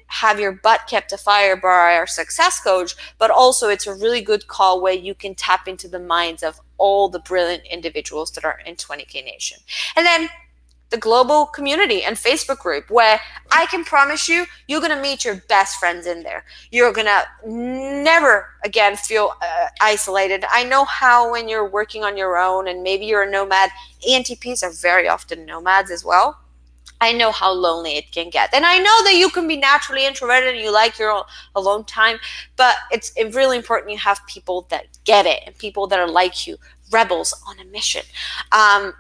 have your butt kept afire by our success coach, but also it's a really good call where you can tap into the minds of all the brilliant individuals that are in 20K Nation. And then the global community and Facebook group, where I can promise you, you're going to meet your best friends in there. You're going to never again feel isolated. I know how when you're working on your own and maybe you're a nomad, ENTPs are very often nomads as well. I know how lonely it can get. And I know that you can be naturally introverted and you like your alone time, but it's really important you have people that get it and people that are like you, rebels on a mission.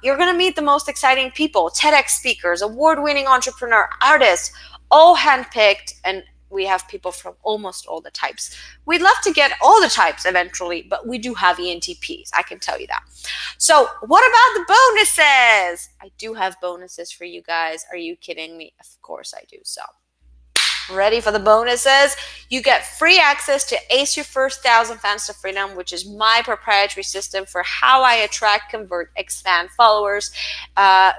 You're going to meet the most exciting people, TEDx speakers, award-winning entrepreneur, artists, all handpicked, and we have people from almost all the types. We'd love to get all the types eventually, but we do have ENTPs, I can tell you that. So what about the bonuses? I do have bonuses for you guys. Are you kidding me? Of course I do. So ready for the bonuses? You get free access to Ace Your First 1,000 Fans to Freedom, which is my proprietary system for how I attract, convert, expand followers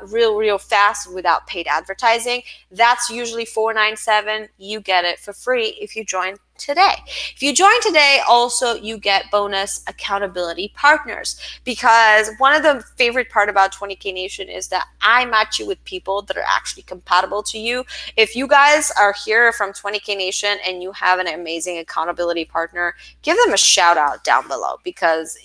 real fast without paid advertising. That's usually $497. You get it for free if you join today. If you join today, also you get bonus accountability partners, because one of the favorite part about 20K Nation is that I match you with people that are actually compatible to you. If you guys are here from 20K Nation and you have an amazing accountability partner, give them a shout out down below, because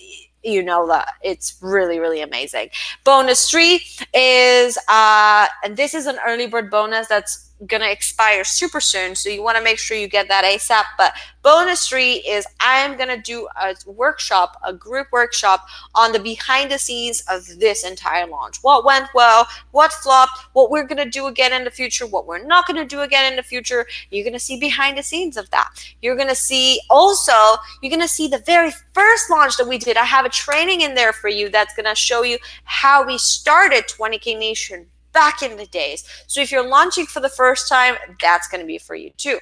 you know that it's really amazing. Bonus 3 is and this is an early bird bonus that's gonna expire super soon, so you want to make sure you get that ASAP. But bonus 3 is I am gonna do a workshop, a group workshop on the behind the scenes of this entire launch. What went well, what flopped, what we're gonna do again in the future, what we're not gonna do again in the future. You're gonna see behind the scenes of that. You're gonna see the very first launch that we did. I have a training in there for you that's gonna show you how we started 20K Nation back in the days. So if you're launching for the first time, that's going to be for you too.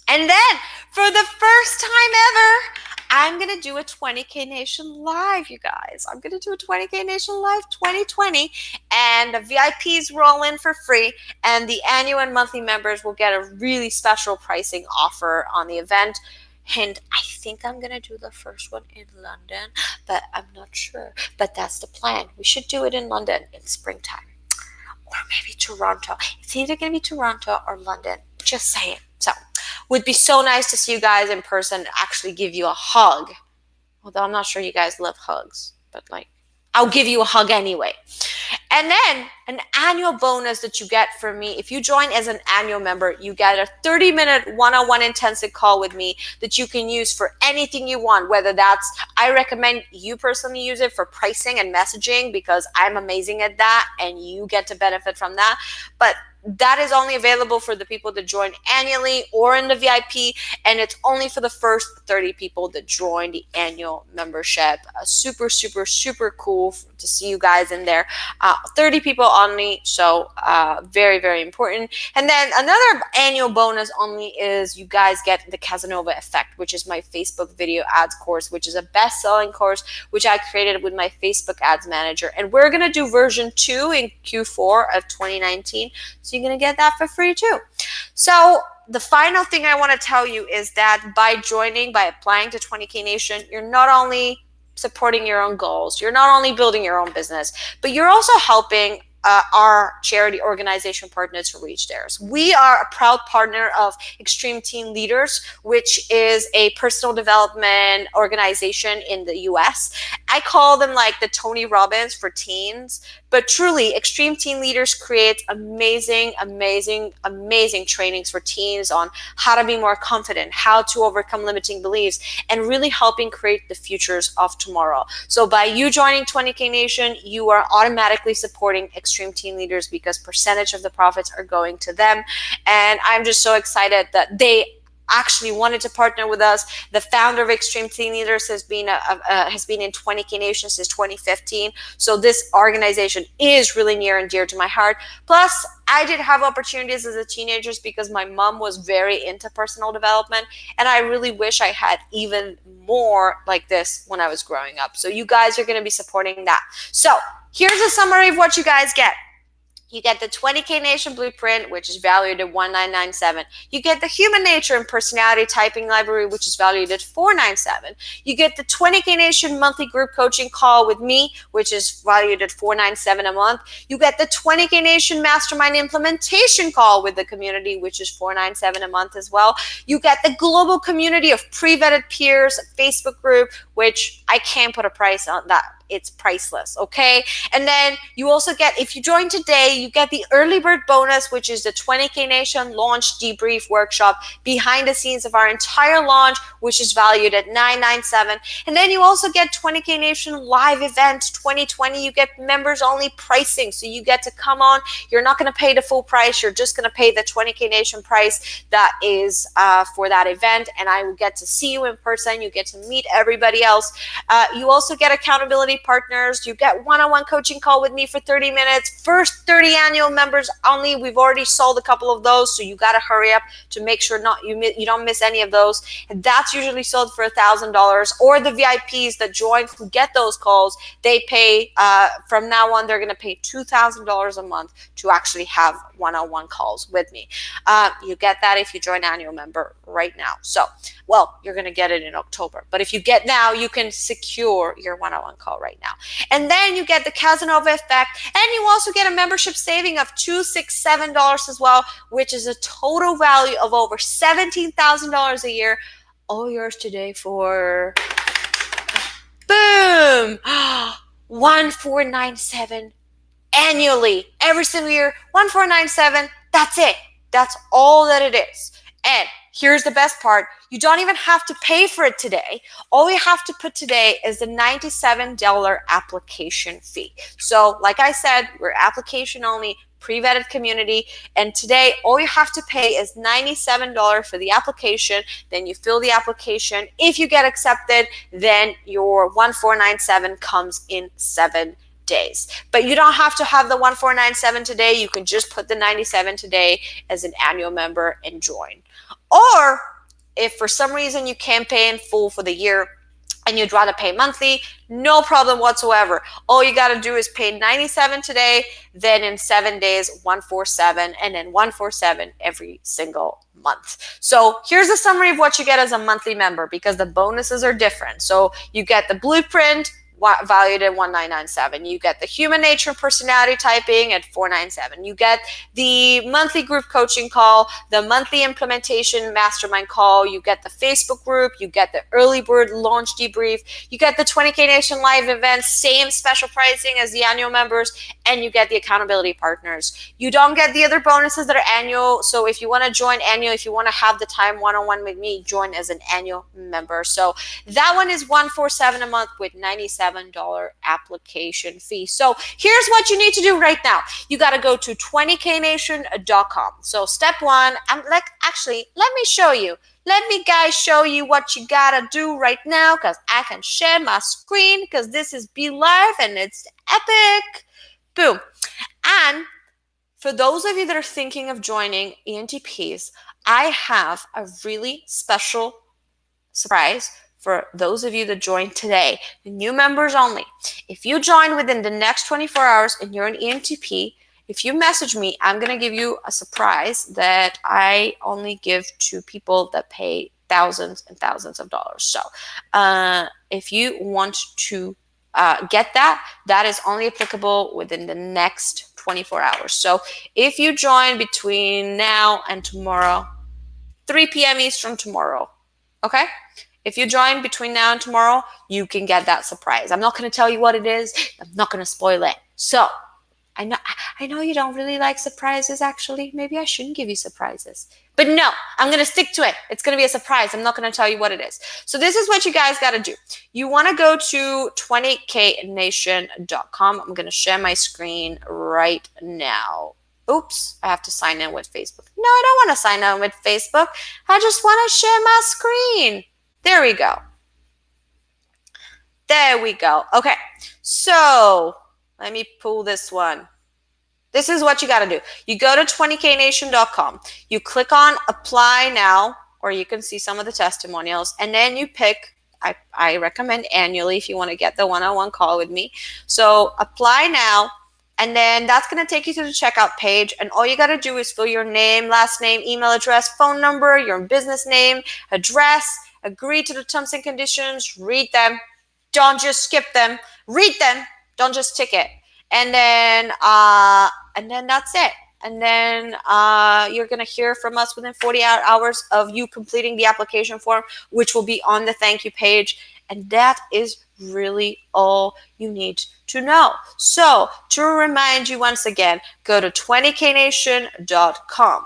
And then for the first time ever, I'm going to do a 20K Nation Live, you guys. I'm going to do a 20K Nation Live 2020, and the VIPs roll in for free, and the annual and monthly members will get a really special pricing offer on the event. And I think I'm going to do the first one in London, but I'm not sure. But that's the plan. We should do it in London in springtime. Or maybe Toronto. It's either going to be Toronto or London. Just saying. So, would be so nice to see you guys in person, actually give you a hug. Although I'm not sure you guys love hugs, but like, I'll give you a hug anyway. And then an annual bonus that you get from me. If you join as an annual member, you get a 30-minute one-on-one intensive call with me that you can use for anything you want, whether that's, I recommend you personally use it for pricing and messaging, because I'm amazing at that and you get to benefit from that. But that is only available for the people that join annually or in the VIP, and it's only for the first 30 people that join the annual membership. Super cool to see you guys in there. 30 people only, so very important. And then another annual bonus only is you guys get the Casanova effect, which is my Facebook video ads course, which is a best-selling course which I created with my Facebook ads manager, and we're gonna do version 2 in Q4 of 2019. So you're going to get that for free too. So the final thing I want to tell you is that by applying to 20K Nation, you're not only supporting your own goals, you're not only building your own business, but you're also helping our charity organization partners reach theirs. We are a proud partner of Extreme Teen Leaders, which is a personal development organization in the US. I call them like the Tony Robbins for teens, but truly Extreme Teen Leaders creates amazing trainings for teens on how to be more confident, how to overcome limiting beliefs, and really helping create the futures of tomorrow. So by you joining 20K Nation, you are automatically supporting Extreme Teen Leaders, because percentage of the profits are going to them. And I'm just so excited that they actually wanted to partner with us. The founder of Extreme Teen Leaders has been in 20K Nation since 2015. So this organization is really near and dear to my heart. Plus, I did have opportunities as a teenager because my mom was very into personal development, and I really wish I had even more like this when I was growing up. So you guys are going to be supporting that. So here's a summary of what you guys get. You get the 20K Nation Blueprint, which is valued at $1997. You get the Human Nature and Personality Typing Library, which is valued at $497. You get the 20K Nation Monthly Group Coaching Call with me, which is valued at $497 a month. You get the 20K Nation Mastermind Implementation Call with the community, which is $497 a month as well. You get the global community of pre-vetted peers, Facebook group, which I can't put a price on that. It's priceless, okay? And then you also get, if you join today, you get the early bird bonus, which is the 20K Nation launch debrief workshop behind the scenes of our entire launch, which is valued at $997. And then you also get 20K Nation live event 2020. You get members only pricing. So you get to come on. You're not going to pay the full price. You're just going to pay the 20K Nation price that is for that event. And I will get to see you in person. You get to meet everybody else. You also get accountability partners. You get one-on-one coaching call with me for 30 minutes. First 30 annual members only. We've already sold a couple of those, so you got to hurry up to make sure you don't miss any of those. And that's usually sold for $1,000. Or the VIPs that join who get those calls, they pay from now on. They're going to pay $2,000 a month to actually have one-on-one calls with me. You get that if you join annual member right now. So, well, you're going to get it in October. But if you get now, you can secure your one-on-one call right now. And then you get the Casanova effect. And you also get a membership saving of $267 as well, which is a total value of over $17,000 a year. All yours today for, boom, 1497 annually, every single year, 1497. That's it. That's all that it is. And here's the best part. You don't even have to pay for it today. All you have to put today is the $97 application fee. So like I said, we're application only, pre-vetted community. And today, all you have to pay is $97 for the application. Then you fill the application. If you get accepted, then your 1497 comes in 7 days. But you don't have to have the 1497 today. You can just put the 97 today as an annual member and join. Or if for some reason you can't pay in full for the year and you'd rather pay monthly, no problem whatsoever. All you got to do is pay 97 today, then in 7 days, 147, and then 147 every single month. So here's a summary of what you get as a monthly member, because the bonuses are different. So you get the blueprint, valued at $1997. You get the human nature personality typing at $497. You get the monthly group coaching call, the monthly implementation mastermind call. You get the Facebook group. You get the early bird launch debrief. You get the 20K Nation live events, same special pricing as the annual members, and you get the accountability partners. You don't get the other bonuses that are annual. So if you want to join annual, if you want to have the time one-on-one with me, join as an annual member. So that one is $147 a month with $97 application fee. So here's what you need to do right now. You got to go to 20knation.com. So step one, actually, let me show you. Let me guys show you what you got to do right now, because I can share my screen, because this is Be Live and it's epic. Boom. And for those of you that are thinking of joining ENTPs, I have a really special surprise for those of you that joined today, the new members only. If you join within the next 24 hours and you're an ENTP, if you message me, I'm going to give you a surprise that I only give to people that pay thousands and thousands of dollars. So if you want to get that, that is only applicable within the next 24 hours. So if you join between now and tomorrow, 3 p.m. Eastern tomorrow, okay? If you join between now and tomorrow, you can get that surprise. I'm not going to tell you what it is. I'm not going to spoil it. So I know you don't really like surprises, actually. Maybe I shouldn't give you surprises. But no, I'm going to stick to it. It's going to be a surprise. I'm not going to tell you what it is. So this is what you guys got to do. You want to go to 20knation.com. I'm going to share my screen right now. Oops, I have to sign in with Facebook. No, I don't want to sign in with Facebook. I just want to share my screen. There we go. There we go. Okay, so let me pull this one. This is what you got to do. You go to 20knation.com. You click on Apply Now, or you can see some of the testimonials, and then you pick, I recommend annually if you want to get the one-on-one call with me. So Apply Now, and then that's going to take you to the checkout page, and all you got to do is fill your name, last name, email address, phone number, your business name, address, agree to the terms and conditions, read them. Don't just skip them. Read them. Don't just tick it. And then that's it. And then you're going to hear from us within 48 hours of you completing the application form, which will be on the thank you page. And that is really all you need to know. So to remind you once again, go to 20knation.com.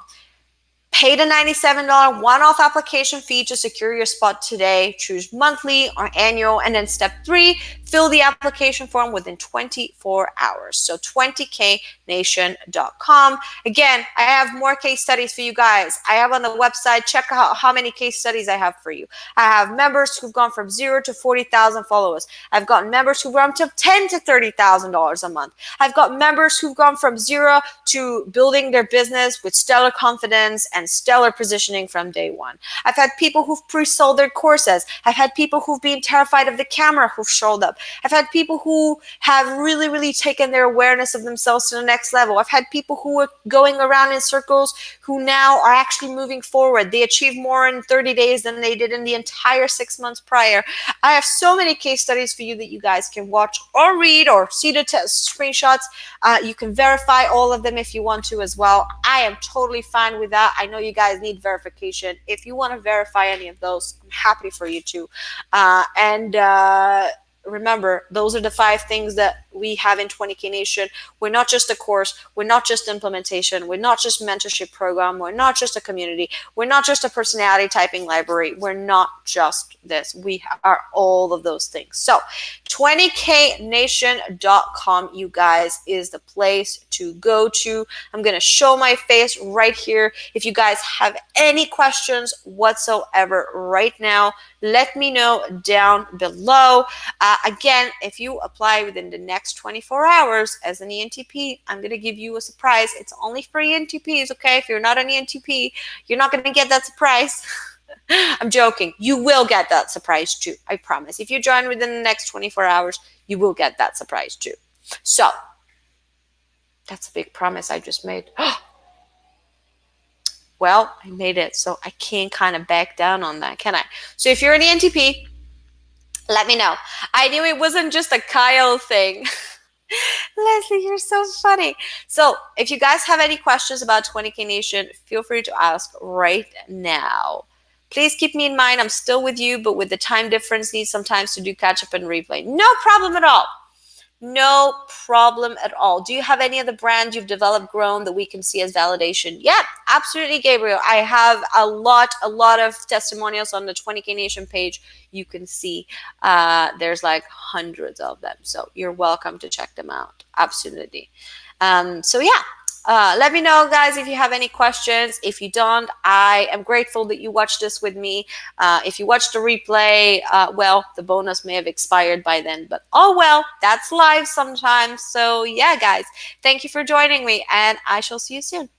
Pay the $97 one-off application fee to secure your spot today. Choose monthly or annual. And then step 3, fill the application form within 24 hours. So 20knation.com. Again, I have more case studies for you guys. I have on the website, check out how many case studies I have for you. I have members who've gone from 0 to 40,000 followers. I've got members who've gone to $10,000 to $30,000 a month. I've got members who've gone from 0 to building their business with stellar confidence and stellar positioning from day one. I've had people who've pre-sold their courses. I've had people who've been terrified of the camera who've showed up. I've had people who have really, really taken their awareness of themselves to the next level. I've had people who were going around in circles who now are actually moving forward. They achieved more in 30 days than they did in the entire 6 months prior. I have so many case studies for you that you guys can watch or read or see the screenshots. You can verify all of them if you want to as well. I am totally fine with that. I know you guys need verification. If you want to verify any of those, I'm happy for you to. Remember, those are the 5 things that we have in 20K Nation. We're not just a course. We're not just implementation. We're not just mentorship program. We're not just a community. We're not just a personality typing library. We're not just this. We are all of those things. So 20knation.com, you guys, is the place to go to. I'm going to show my face right here. If you guys have any questions whatsoever right now, let me know down below. Again, if you apply within the next 24 hours as an ENTP, I'm going to give you a surprise. It's only for ENTPs, okay? If you're not an ENTP, you're not going to get that surprise. I'm joking. You will get that surprise too. I promise. If you join within the next 24 hours, you will get that surprise too. So that's a big promise I just made. Well, I made it, so I can't kind of back down on that, can I? So if you're an ENTP, let me know. I knew it wasn't just a Kyle thing. Leslie, you're so funny. So if you guys have any questions about 20K Nation, feel free to ask right now. Please keep me in mind. I'm still with you, but with the time difference, need some time to do catch up and replay. No problem at all. No problem at all. Do you have any other brand you've developed, grown that we can see as validation? Yeah, absolutely, Gabriel. I have a lot of testimonials on the 20K Nation page. You can see there's like hundreds of them. So you're welcome to check them out. Absolutely. So yeah. Let me know, guys, if you have any questions. If you don't, I am grateful that you watched this with me. If you watched the replay, well, the bonus may have expired by then, but oh well, that's live sometimes. So yeah, guys, thank you for joining me, and I shall see you soon.